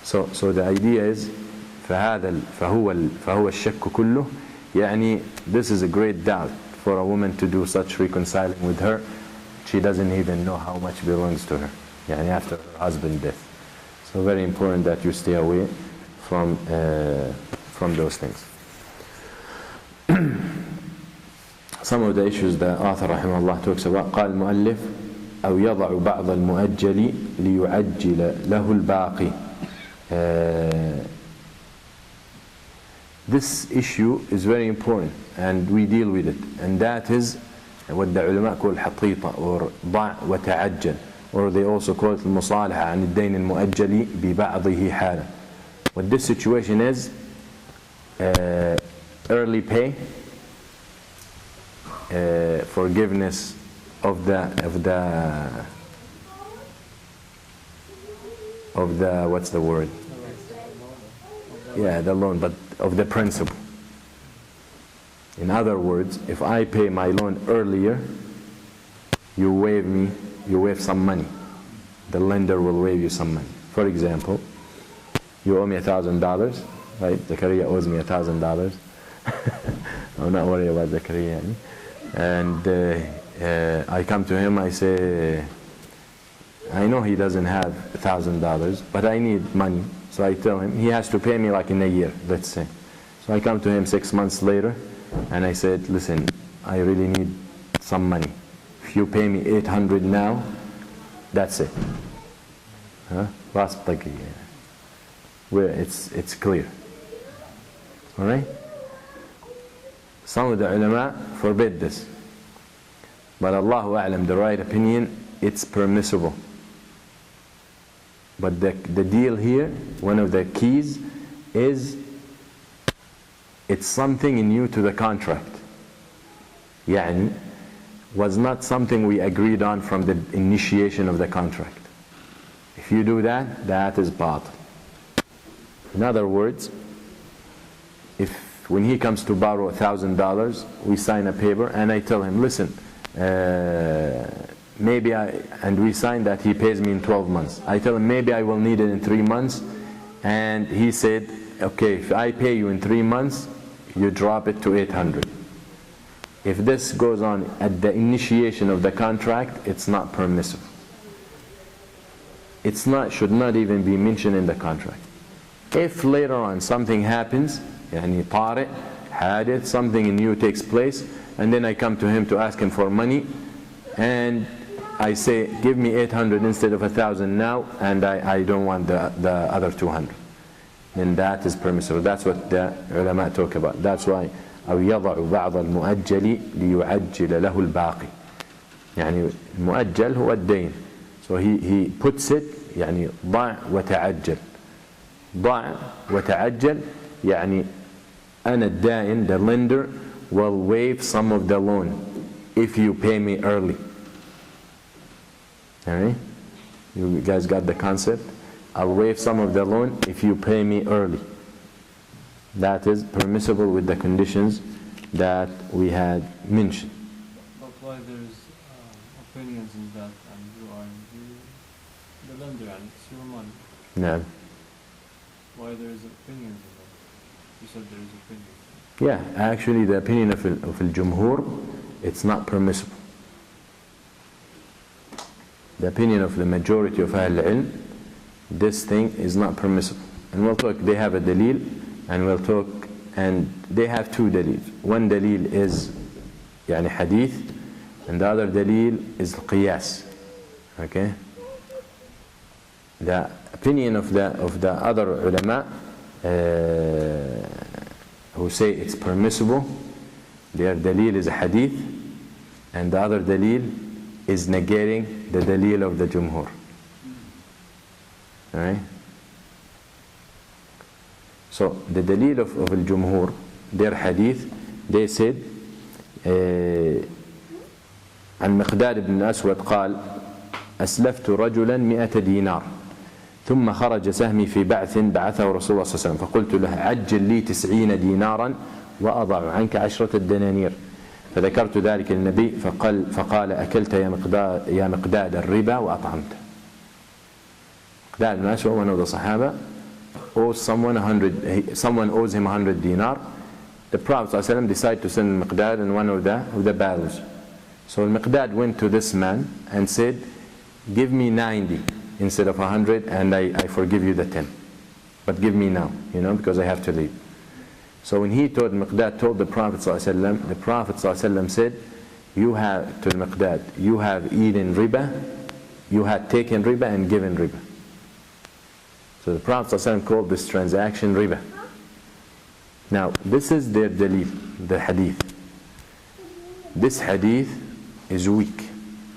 So the idea is فهو الشك كله, يعني this is a great doubt for a woman to do such reconciling with her. She doesn't even know how much belongs to her, يعني after her husband's death. So very important that you stay away from those things. Some of the issues the author رحمه الله talks about. قال المؤلف أو يضع بعض المؤجل ليعجل له الباقي. This issue is very important and we deal with it, and that is what the ulama call حطيطة or ضع وتعجل, or they also call it المصالحة عن الدين المؤجل ببعضه حالا. What this situation is, early pay, forgiveness of the what's the word? Yeah, the loan, but of the principal. In other words, if I pay my loan earlier, you waive some money. The lender will waive you some money. For example, you owe me $1,000, right? Zakaria owes me $1,000. I'm not worried about Zakaria. And I come to him, I say, I know he doesn't have $1,000, but I need money. So I tell him, he has to pay me like in a year, let's say. So I come to him 6 months later, and I said, listen, I really need some money. If you pay me $800 now, that's it. Where it's clear. All right? Some of the ulama forbid this. But Allahu A'lam, the right opinion, it's permissible. But the deal here, one of the keys is it's something new to the contract. يعني was not something we agreed on from the initiation of the contract. If you do that, that is batil. In other words, when he comes to borrow $1,000, we sign a paper and I tell him, listen, and we sign that he pays me in 12 months. I tell him maybe I will need it in 3 months, and he said, okay, if I pay you in 3 months, you drop it to 800. If this goes on at the initiation of the contract, it's not permissible. Should not even be mentioned in the contract. If later on something happens, يعني طارئ, حادث, something new takes place, and then I come to him to ask him for money, and I say, give me 800 instead of 1,000 now, and I don't want the other 200. Then that is permissible. That's what the ulama talk about. That's why أو يضع بعض المؤجل ليعجل له الباقي. يعني المؤجل هو الدين. So he puts it, يعني ضع وتعجل. ضع وتعجل يعني أنا الدائن, the lender, will waive some of the loan if you pay me early. Alright? You guys got the concept? I'll waive some of the loan if you pay me early. That is permissible with the conditions that we had mentioned. But why there's opinions in that, and you are the lender and it's your money? Yeah. Why there is opinions in that? You said there is opinions. Yeah, actually the opinion of al-Jumhur, it's not permissible. The opinion of the majority of Ahl-Ilm, this thing is not permissible. And we'll talk, they have a dalil, and we'll talk, and they have two dalils. One dalil is يعني hadith, and the other dalil is qiyas. Okay? The opinion of the other ulama who say it's permissible, their dalil is a hadith, and the other dalil is negating the dalil of the Jumhur. Alright? So the dalil of al-Jumhur, their hadith, they said عن مقداد بن الأسود قال أسلفت رجلا 100 دينار ثم خرج سهمي في بعث بعثه رسول الله صلى الله عليه وسلم فقلت له عجل لي 90 دينارا وأضع عنك 10 دنانير فذكرت ذلك للنبي فقال أكلت يا مقداد الربا وأطعمت. مقداد بن الأسود one of the Sahaba, owes someone someone owes him 100 dinar. The Prophet ﷺ decided to send Miqdad in one of the battles. So Miqdad went to this man and said, give me 90 instead of 100, and I forgive you the 10. But give me now, because I have to leave. So when Miqdad told the Prophet ﷺ, the Prophet ﷺ said, you have eaten riba, you had taken riba and given riba. So the Prophet ﷺ called this transaction riba. Now, this is their dalil, the hadith. This hadith is weak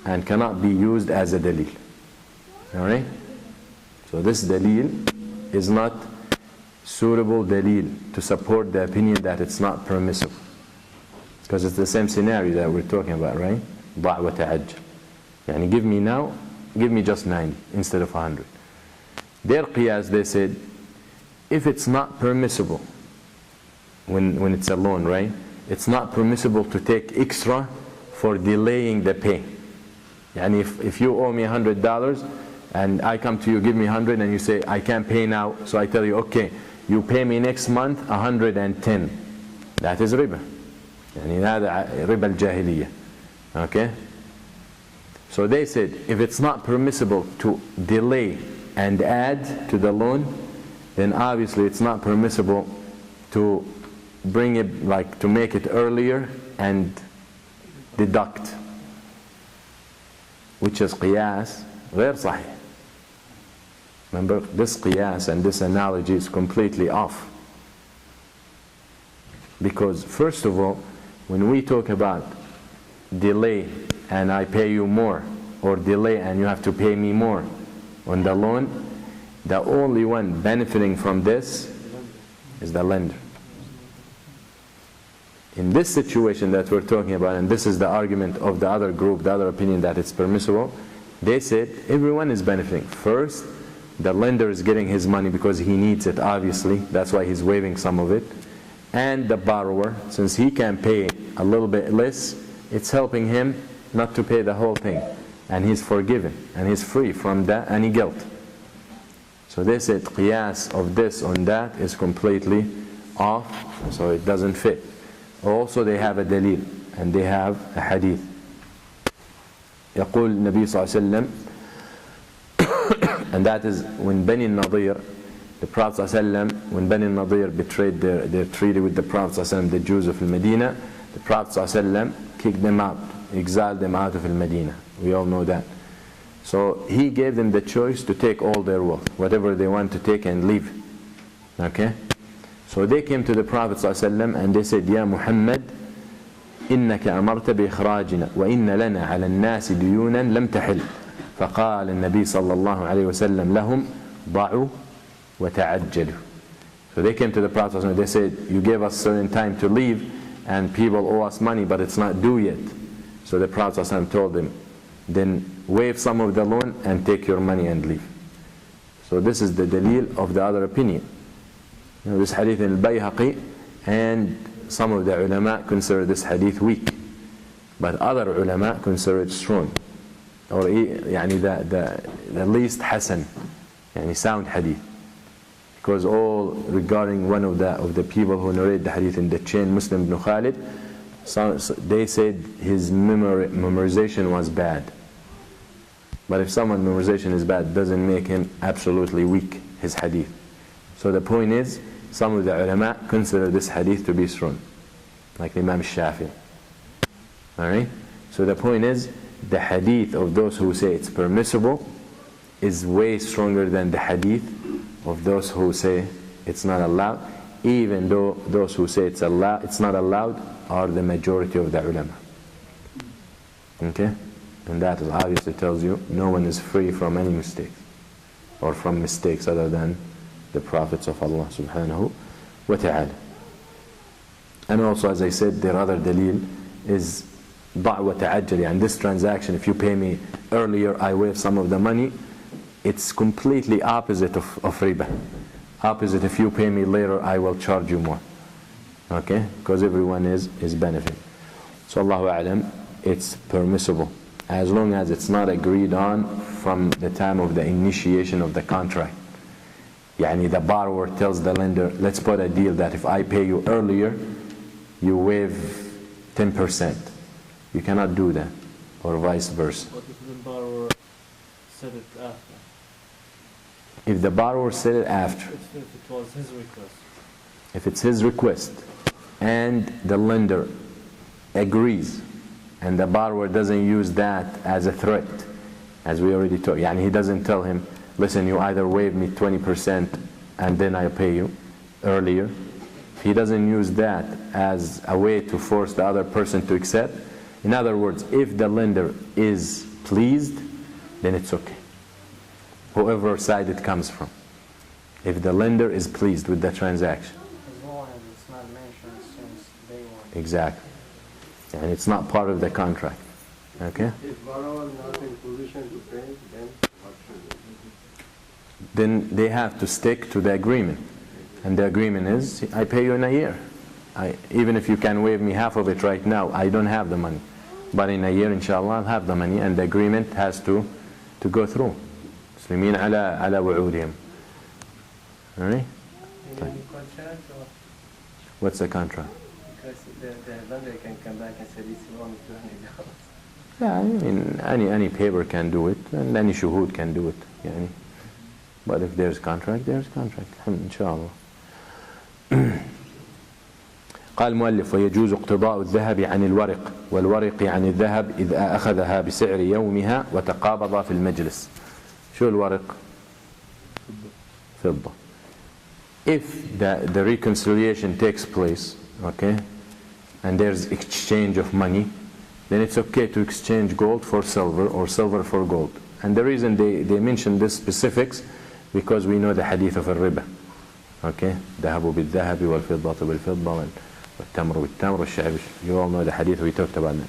and cannot be used as a dalil. Alright? So this dalil is not suitable dalil to support the opinion that it's not permissible. Because it's the same scenario that we're talking about, right? ضع وتعجل. Yani give me now, give me just 90 instead of 100. Their qiyas, they said, if it's not permissible, when it's a loan, right? It's not permissible to take extra for delaying the pay. Yani if you owe me $100 and I come to you, give me 100, and you say, I can't pay now, so I tell you, okay, you pay me next month 110. That is riba. Yani هذا riba al-jahiliyyah. Okay? So they said, if it's not permissible to delay and add to the loan, then obviously it's not permissible to bring it, like to make it earlier and deduct, which is qiyas غير صحيح. Remember, this qiyas and this analogy is completely off. Because first of all, when we talk about delay and I pay you more, or delay and you have to pay me more on the loan, the only one benefiting from this is the lender. In this situation that we're talking about, and this is the argument of the other group, the other opinion that it's permissible, they said everyone is benefiting. First, the lender is getting his money because he needs it, obviously, that's why he's waiving some of it. And the borrower, since he can pay a little bit less, it's helping him not to pay the whole thing. And he's forgiven, and he's free from that any guilt. So they said qiyas of this on that is completely off, so it doesn't fit. Also they have a dalil, and they have a hadith. يقول النبي صلى الله عليه وسلم, and that is when Bani Nadir, the Prophet ﷺ, when Bani Nadir betrayed their treaty with the Prophet ﷺ, the Jews of Medina, the Prophet ﷺ kicked them out, exiled them out of Medina. We all know that. So he gave them the choice to take all their wealth, whatever they want to take and leave. Okay? So they came to the Prophet ﷺ and they said, Ya Muhammad, إنك أمرت بإخراجنا وإن لنا على الناس ديونا لم تحل. فقال النبي صلى الله عليه وسلم لهم ضعوا وتعجلوا. So they came to the Prophet ﷺ, they said, you gave us certain time to leave and people owe us money but it's not due yet. So the Prophet ﷺ told them, then waive some of the loan and take your money and leave. So this is the dalil of the other opinion. This hadith in al-Bayhaqi, and some of the ulama consider this hadith weak, but other ulama consider it strong, or يعني the least hasan, يعني sound hadith, because all regarding one of the people who narrate the hadith in the chain, Muslim ibn Khalid, they said his memorization was bad. But if someone's memorization is bad, doesn't make him absolutely weak, his hadith. So the point is, some of the ulama consider this hadith to be strong, like Imam Shafi. Alright? So the point is, the hadith of those who say it's permissible is way stronger than the hadith of those who say it's not allowed, even though those who say it's not allowed are the majority of the ulama. Okay? And that obviously tells you no one is free from any mistake, or from mistakes other than the prophets of Allah subhanahu wa ta'ala. And also, as I said, their other dalil is ضع وتعجل, and this transaction, if you pay me earlier, I waive some of the money. It's completely opposite of riba. Opposite, if you pay me later, I will charge you more. Okay? Because everyone is benefiting. So Allahu A'lam, it's permissible, as long as it's not agreed on from the time of the initiation of the contract. يعني the borrower tells the lender, let's put a deal that if I pay you earlier, you waive 10%. You cannot do that, or vice versa. What if the borrower said it after? If the borrower said it after, If it was his request. if it's his request, and the lender agrees, and the borrower doesn't use that as a threat, as we already talked, يعني he doesn't tell him, listen, you either waive me 20% and then I pay you earlier. If he doesn't use that as a way to force the other person to accept, in other words, if the lender is pleased, then it's okay, whoever side it comes from. If the lender is pleased with the transaction. As long as it's not mentioned since day one. Exactly. And it's not part of the contract. Okay? If borrower not in position to pay, then what should we do? Then they have to stick to the agreement. And the agreement is, I pay you in a year. Even if you can waive me half of it right now, I don't have the money. But in a year, inshallah, I'll have the money, and the agreement has to go through. مسلمين على وعودهم. All right? In any contract, or What's the contract? because the lender can come back and say this loan is $200. Yeah, I mean, any paper can do it, and any shuhud can do it. يعني. But if there's contract, there's contract. inshallah. قال المؤلف ويجوز اقتضاء الذهب عن الورق والورق عن الذهب إذا أخذها بسعر يومها وتقابضا في المجلس. شو الورق؟ فضة. If the reconciliation takes place, okay, and there's exchange of money, then it's okay to exchange gold for silver or silver for gold. And the reason they mention this specifics, because we know the hadith of الربا. Okay, ذهب بالذهب والفضة بالفضة والتمر بالتمر والشعير. You all know the hadith, we talked about that.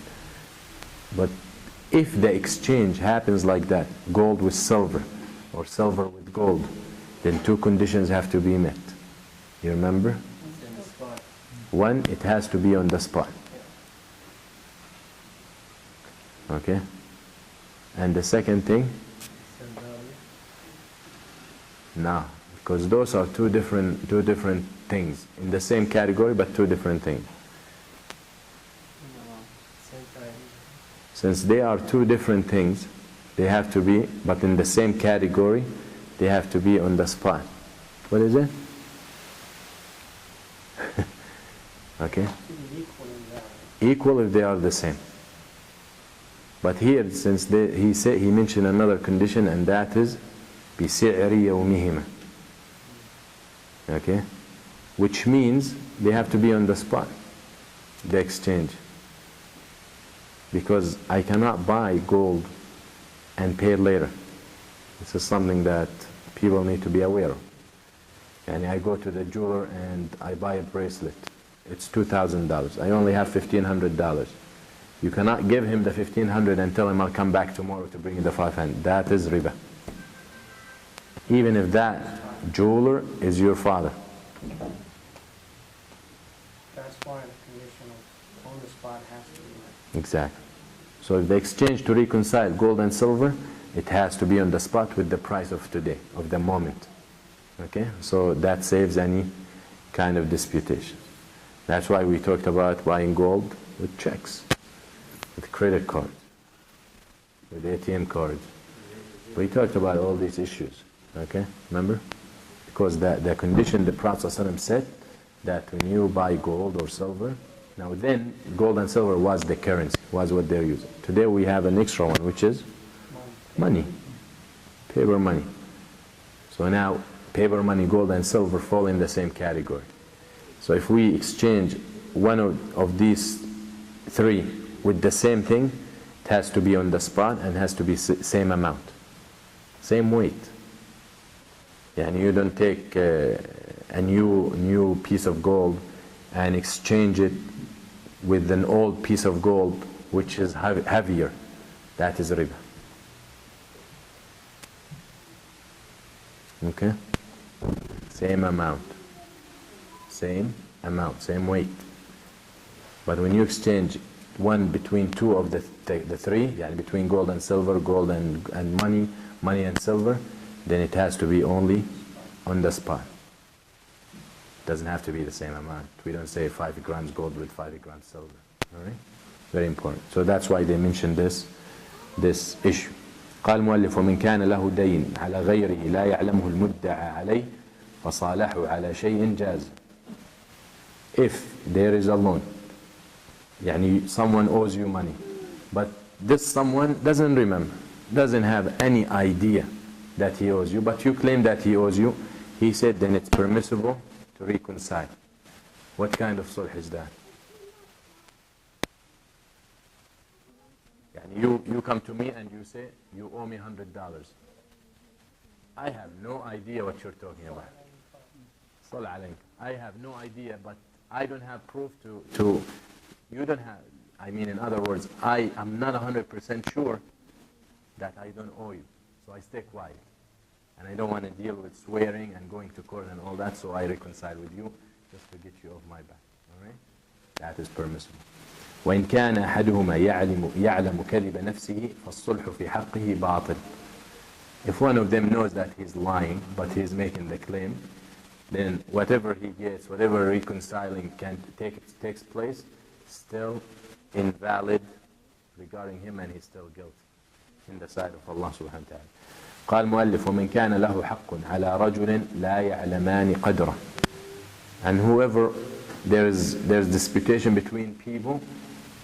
But if the exchange happens like that, gold with silver or silver with gold, then two conditions have to be met. You remember? In the spot. One, it has to be on the spot. Okay? And the second thing? Sell value. No, because those are two different things in the same category, but two different things. No, same time. Since they are two different things, they have to be, but in the same category, they have to be on the spot. What is it? Okay? Equal in value. Equal if they are the same. But here, since he mentioned another condition, and that is بسعر يومهما. Okay? Which means they have to be on the spot, the exchange. Because I cannot buy gold and pay later. This is something that people need to be aware of. And I go to the jeweler and I buy a bracelet. It's $2,000. I only have $1,500. You cannot give him the $1,500 and tell him I'll come back tomorrow to bring you the $500. That is riba. Even if that jeweler is your father. That's why the condition of on the spot has to be met. Exactly. So if they exchange to reconcile gold and silver, it has to be on the spot with the price of today, of the moment. Okay? So that saves any kind of disputation. That's why we talked about buying gold with checks, with credit cards, with ATM cards. We talked about all these issues. Okay? Remember? Because the condition the Prophet ﷺ said that when you buy gold or silver, now then gold and silver was the currency, was what they're using. Today we have an extra one, which is money, paper money. So now paper money, gold and silver fall in the same category. So if we exchange one of these three with the same thing, it has to be on the spot and has to be same amount, same weight. And you don't take a new piece of gold and exchange it with an old piece of gold which is heavier. That is riba. Okay? Same amount, same weight. But when you exchange one between two of the three, between gold and silver, gold and money and silver, then it has to be only on the spot. Doesn't have to be the same amount. We don't say 5 grams gold with 5 grams silver. All right? Very important. So that's why they mentioned this issue. قال المؤلف ومن كان له دين على غيره لا يعلمه المدعى عليه فصالحه على شيء جاز. If there is a loan, يعني someone owes you money, but this someone doesn't remember, doesn't have any idea that he owes you, but you claim that he owes you, he said then it's permissible to reconcile. What kind of sulh is that? You come to me and you say, you owe me $100. I have no idea what you're talking about. Sulh alayk. I have no idea, but I don't have proof to you don't have, I mean, in other words, I am not 100% sure that I don't owe you. So I stay quiet. And I don't want to deal with swearing and going to court and all that, so I reconcile with you just to get you off my back. All right? That is permissible. وإن كان أحدهما يعلم كذب نفسه فالصلح في حقه باطل. If one of them knows that he's lying, but he's making the claim, then whatever he gets, whatever reconciling takes place, still invalid regarding him, and he's still guilty in the sight of Allah subhanahu wa ta'ala. قال المؤلف ومن كان له حق على رجل لا يعلمان قدره. And whoever there's disputation between people,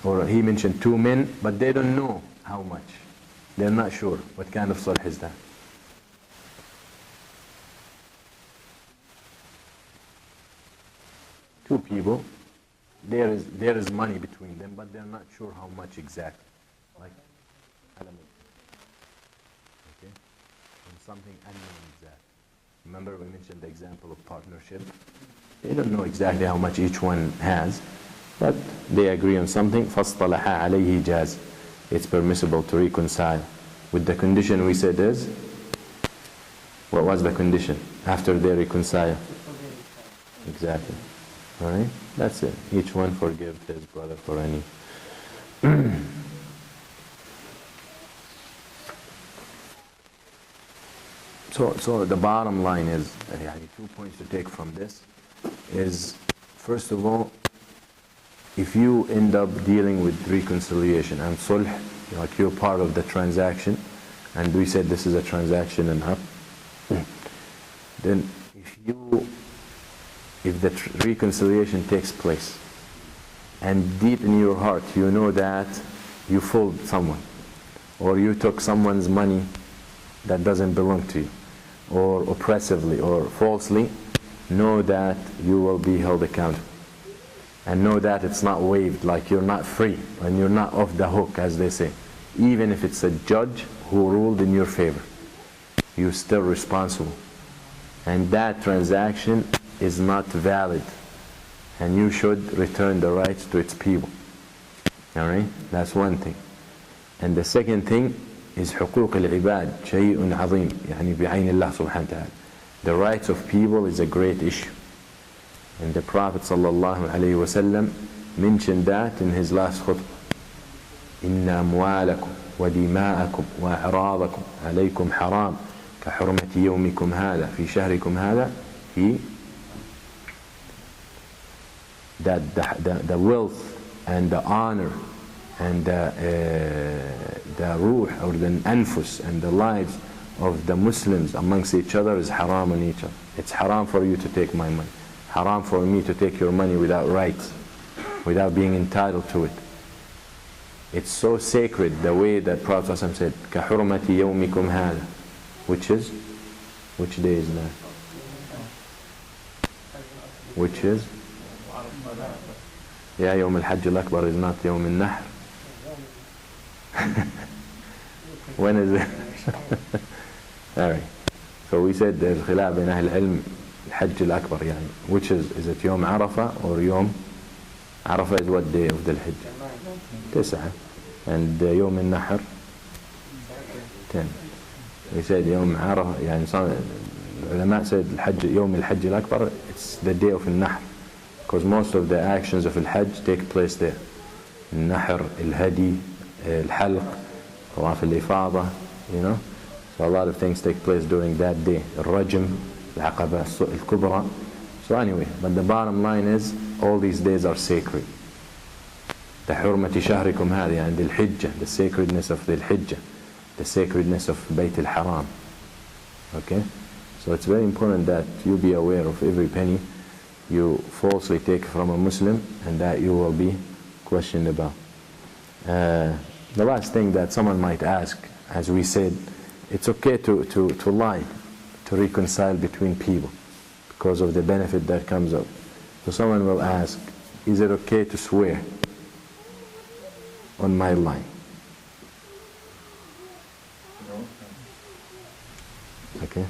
or he mentioned 2 men, but they don't know how much. They're not sure. What kind of sulh is that? Two people, there is money between them, but they're not sure how much exactly. Like element. Okay? And something unknown exact. Remember we mentioned the example of partnership? They don't know exactly how much each one has, but they agree on something. فَاصْطَلَحَ عَلَيْهِ جَازٍ. It's permissible to reconcile. With the condition we said is, what was the condition after they reconcile? Exactly. All right? That's it. Each one forgive his brother for any. So the bottom line is, 2 points to take from this is, first of all, if you end up dealing with reconciliation and sulh, like you're part of the transaction, and we said this is a transaction and up, then if the reconciliation takes place, and deep in your heart you know that you fooled someone, or you took someone's money that doesn't belong to you, or oppressively or falsely, know that you will be held accountable. And know that it's not waived, like you're not free, and you're not off the hook, as they say. Even if it's a judge who ruled in your favor, you're still responsible. And that transaction is not valid, and you should return the rights to its people. All right? That's one thing. And the second thing is حقوق العباد شيء عظيم يعني بعين الله سبحانه وتعالى. The rights of people is a great issue. And the Prophet sallallahu alaihi wasallam mentioned that in his last khutbah. إن أموالكم ودماءكم وأعراضكم عليكم حرام كحرمة يومكم هذا في شهركم هذا. That the wealth and the honor and the ruh or the anfus and the lives of the Muslims amongst each other is haram on each other. It's haram for you to take my money. Haram for me to take your money without rights, without being entitled to it. It's so sacred the way that Prophet said, كَحُرْمَةِ يَوْمِكُمْ هَذَا, which day is that? Which is? Yeah, يوم الحج الأكبر is not يوم النحر. When is it? Alright. So we said there's خلاف بين أهل العلم الحج الأكبر يعني. Which is it يوم عرفة or يوم عرفة is what day of the Hajj? 9. And يوم النحر 10. We said يوم عرفة يعني العلماء said يوم الحج الأكبر, it's the day of النحر, because most of the actions of الحج take place there. النحر, الهدي, الحلق, طواف الإفاضة, you know. So a lot of things take place during that day. الرجم, العقبة الكبرى. So anyway, but the bottom line is all these days are sacred. لحرمة شهركم هذا يعني ذي الحجة, the sacredness of ذي الحجة, the sacredness of بيت الحرام. Okay, so it's very important that you be aware of every penny you falsely take from a Muslim and that you will be questioned about. The last thing that someone might ask, as we said, it's okay to lie, to reconcile between people because of the benefit that comes up. So someone will ask, is it okay to swear on my lie? Okay.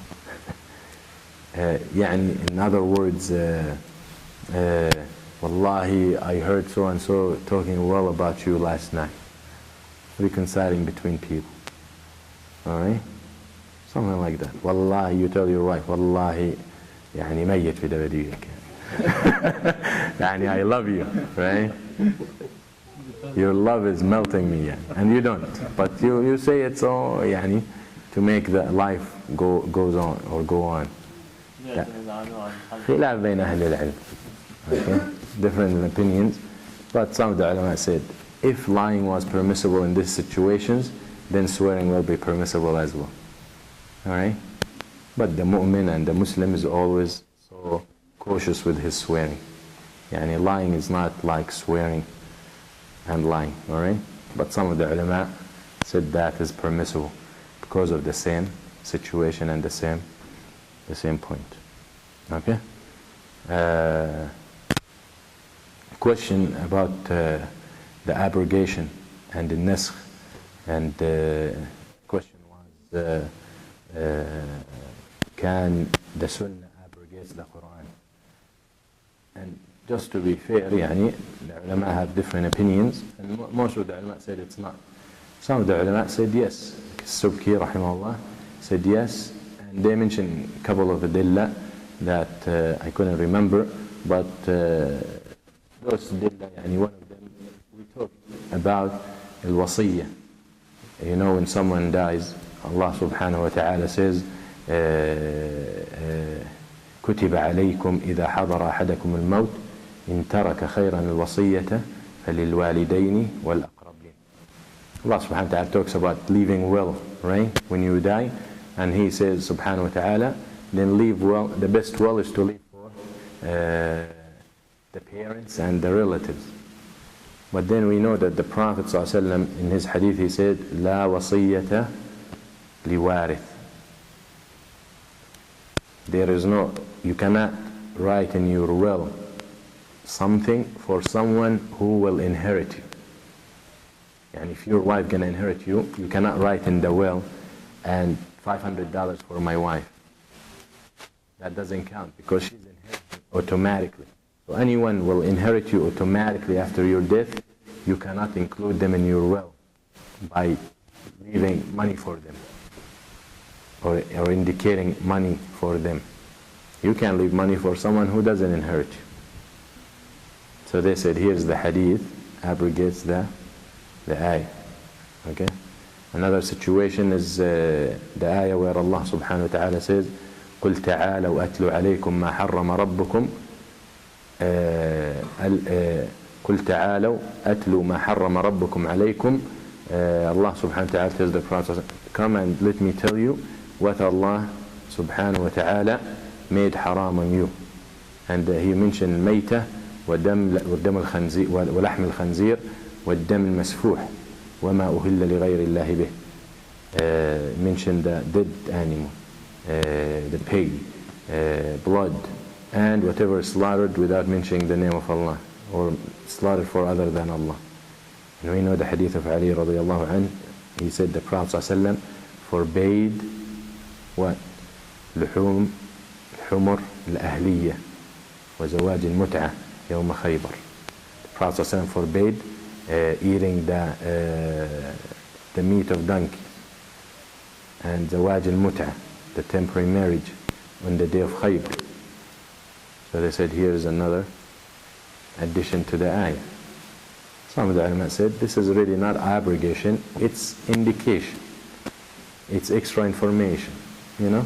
يعني in other words, Wallahi, I heard so and so talking well about you last night. Reconciling between people. Alright? Something like that. Wallahi, you tell your wife, Wallahi, يعني ميت في دبديك. يعني I love you, right? Your love is melting me, yeah. And you don't. But you say it so, يعني, to make the life goes on or go on. خلاف بين أهل العلم. Okay? Different opinions. But some of the ulama said, if lying was permissible in these situations, then swearing will be permissible as well. Alright? But the mu'min and the Muslim is always so cautious with his swearing. Yani lying is not like swearing and lying. Alright? But some of the ulama said that is permissible because of the same situation and the same point. Okay? Question about the abrogation and the naskh, and the question was can the Sunnah abrogate the Quran? And just to be fair, يعني, the ulama have different opinions, and most of the ulama said it's not. Some of the ulama said yes. Subki rahimahullah said yes, and they mentioned a couple of adilla that I couldn't remember, but those adilla, يعني, one of them we talked about al-wasiyya. You know, when someone dies, Allah subhanahu wa ta'ala says كتب عليكم إذا حضر أحدكم الموت إن ترك خيرا الوصية فللوالدين والأقربين. Allah subhanahu wa ta'ala talks about leaving will, right? When you die, and He says subhanahu wa ta'ala, then leave well. The best will is to leave for the parents and the relatives. But then we know that the Prophet ﷺ, in his hadith, he said, لا وصية لوارث. There is no, you cannot write in your will something for someone who will inherit you. And if your wife can inherit you, you cannot write in the will and $500 for my wife. That doesn't count because she's inheriting automatically. So anyone will inherit you automatically after your death. You cannot include them in your will by leaving money for them or indicating money for them. You can leave money for someone who doesn't inherit you. So they said, here's the hadith, abrogates the ayah. Okay? Another situation is the ayah where Allah subhanahu wa ta'ala says, قُلْ تَعَالَوْا أَتْلُوا عَلَيْكُمْ مَا حَرَّمَ رَبُّكُمْ قُلْ تَعَالَوْا أَتْلُوا مَا حَرَّمَ رَبُّكُمْ عَلَيْكُمْ. Allah subhanahu wa ta'ala tells the Prophet, come and let me tell you what Allah subhanahu wa ta'ala made haram on you. And he mentioned ميتة ودم الخنزير ولحم الخنزير والدم المسفوح وما أهل لغير الله به. Mentioned the dead animal, the pig, blood, and whatever is slaughtered without mentioning the name of Allah, or slaughtered for other than Allah. And we know the hadith of Ali radiallahu anhu. He said the Prophet ﷺ forbade what? لحوم الحمر الأهلية وزواج المتعة يوم خيبر. The Prophet ﷺ forbade eating the meat of donkey and زواج المتعة, the temporary marriage, on the day of Khaybar. So they said, here is another addition to the ayah. Some of the ulama said, this is really not abrogation, it's indication. It's extra information, you know.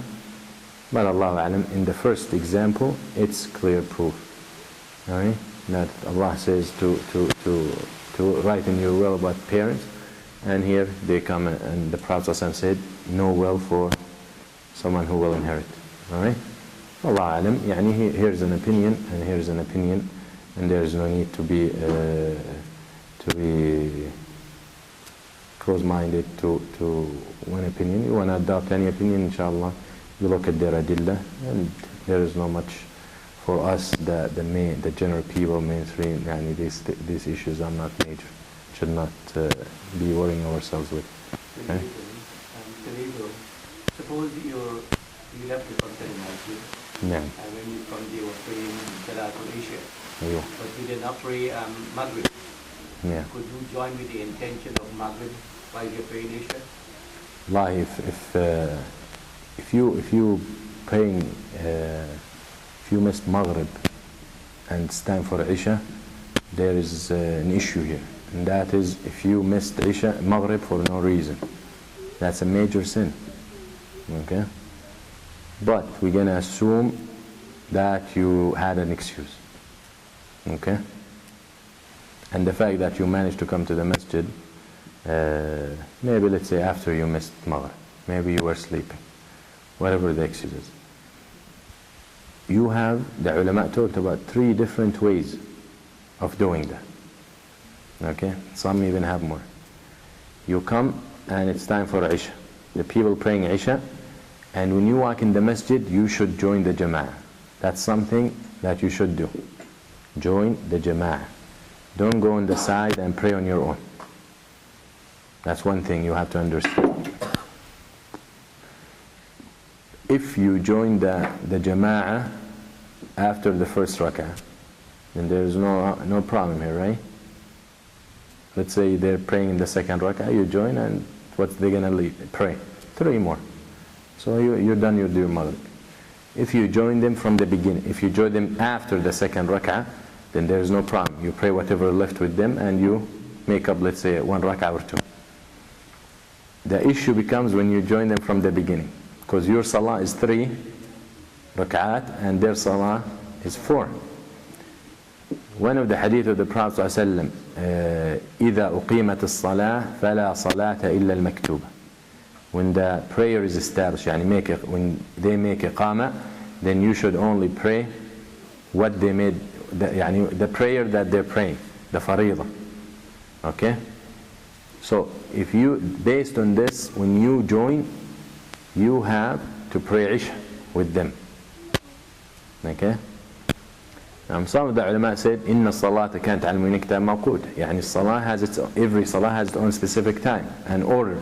But Allahu Alam, in the first example, it's clear proof. Alright? That Allah says to write in your will about parents, and here they come and the Prophet ﷺ said, no will for someone who will inherit. Alright? Allah Alam, yani here's an opinion and here's an opinion, and there is no need to be close-minded to one opinion. You want to adopt any opinion, inshallah, you look at their adillah, and there is not much for us, the general people, mainstream, yani these issues are not major. Should not be worrying ourselves with. Okay? Suppose you left the Prophet in Masjid, Yeah. and when you come there, you were praying Salatul Isha, Yeah. but you did not pray Maghrib. Yeah. Could you join with the intention of Maghrib while you're praying Isha? Wallahi, if you praying, if you missed Maghrib and it's time for Isha, there is an issue here, and that is if you missed Isha, Maghrib for no reason, that's a major sin. Okay? But we're going to assume that you had an excuse. Okay? And the fact that you managed to come to the masjid, maybe let's say after you missed Maghrib, maybe you were sleeping, whatever the excuse is. You have, the ulama talked about 3 different ways of doing that. Okay? Some even have more. You come and it's time for Isha. The people praying Isha, and when you walk in the masjid, you should join the jama'ah. That's something that you should do. Join the jama'ah. Don't go on the side and pray on your own. That's one thing you have to understand. If you join the jama'ah after the first rak'ah, then there is no problem here, right? Let's say they're praying in the second rak'ah, you join, and what's they gonna lead? Pray 3 more. So you're done your Maghrib. If you join them from the beginning, if you join them after the second rak'ah, then there is no problem. You pray whatever left with them and you make up, let's say, 1 rak'ah or 2. The issue becomes when you join them from the beginning, because your salah is 3 rak'at and their salah is 4. One of the hadith of the Prophet ﷺ, إِذَا أُقِيمَتِ الصَّلَاةِ فَلَا صَلَاةَ إِلَّا الْمَكْتُوبَةِ. When the prayer is established, when they make iqamah, then you should only pray what they made, the prayer that they're praying, the fariḍah. Okay? So, if you, based on this, when you join, you have to pray Isha with them. Okay? Some of the ulama said, إِنَّ الصَّلَاةَ كَانَتْ عَلَى الْمُؤْمِنِينَ كِتَابًا مَوْقُوتًا. Every salah has its own specific time and order.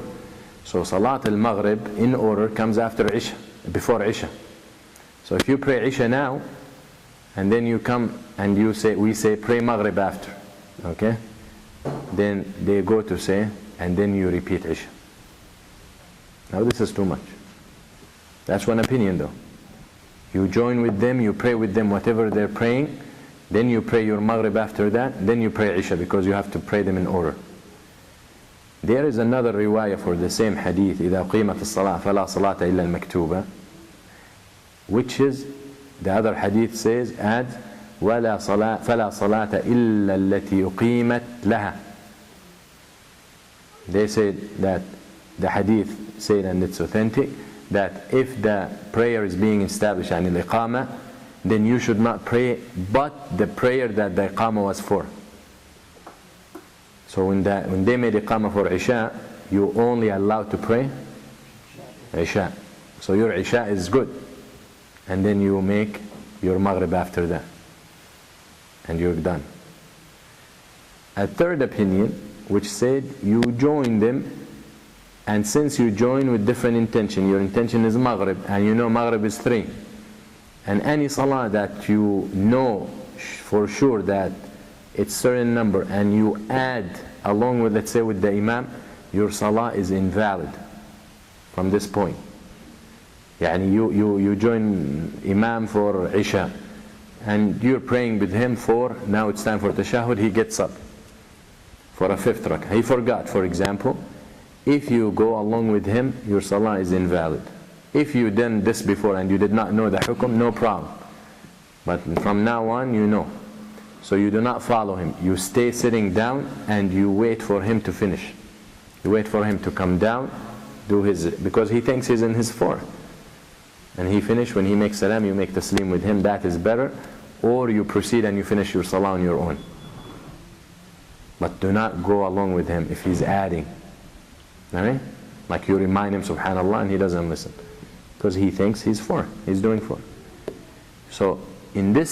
So Salat al-Maghrib in order comes after Isha, before Isha. So if you pray Isha now, and then you come and we say pray Maghrib after, okay? Then they go to say, and then you repeat Isha. Now this is too much. That's one opinion though. You join with them, you pray with them whatever they're praying, then you pray your Maghrib after that, then you pray Isha, because you have to pray them in order. There is another riwayah for the same hadith, إِذَا قِيمَتِ الصَّلَاةِ فَلَا صَلَاةَ إِلَّا الْمَكْتُوبَةِ, which is, the other hadith says, add, فَلَا صَلَاةَ إِلَّا الَّتِي أُقِيمَتْ لَهَا. They said that, the hadith said, and it's authentic, that if the prayer is being established, and al-iqamah, then you should not pray but the prayer that the iqamah was for. So when they made iqamah for Isha, you only allowed to pray Isha. So your Isha is good. And then you make your Maghrib after that. And you're done. A third opinion, which said you join them, and since you join with different intention, your intention is Maghrib, and you know Maghrib is 3. And any salah that you know for sure that it's certain number, and you add along with, let's say, with the imam, your salah is invalid from this point. You join imam for Isha, and you're praying with him for, now it's time for tashahud, he gets up for a 5th rak'ah. He forgot, for example. If you go along with him, your salah is invalid. If you done this before and you did not know the hukum, no problem. But from now on, you know. So you do not follow him. You stay sitting down and you wait for him to finish. You wait for him to come down, do his, because he thinks he's in his four. And he finish, when he makes salam, you make taslim with him, that is better. Or you proceed and you finish your salah on your own. But do not go along with him if he's adding. Alright? Like you remind him subhanallah and he doesn't listen. Because he thinks he's four. He's doing four. So in this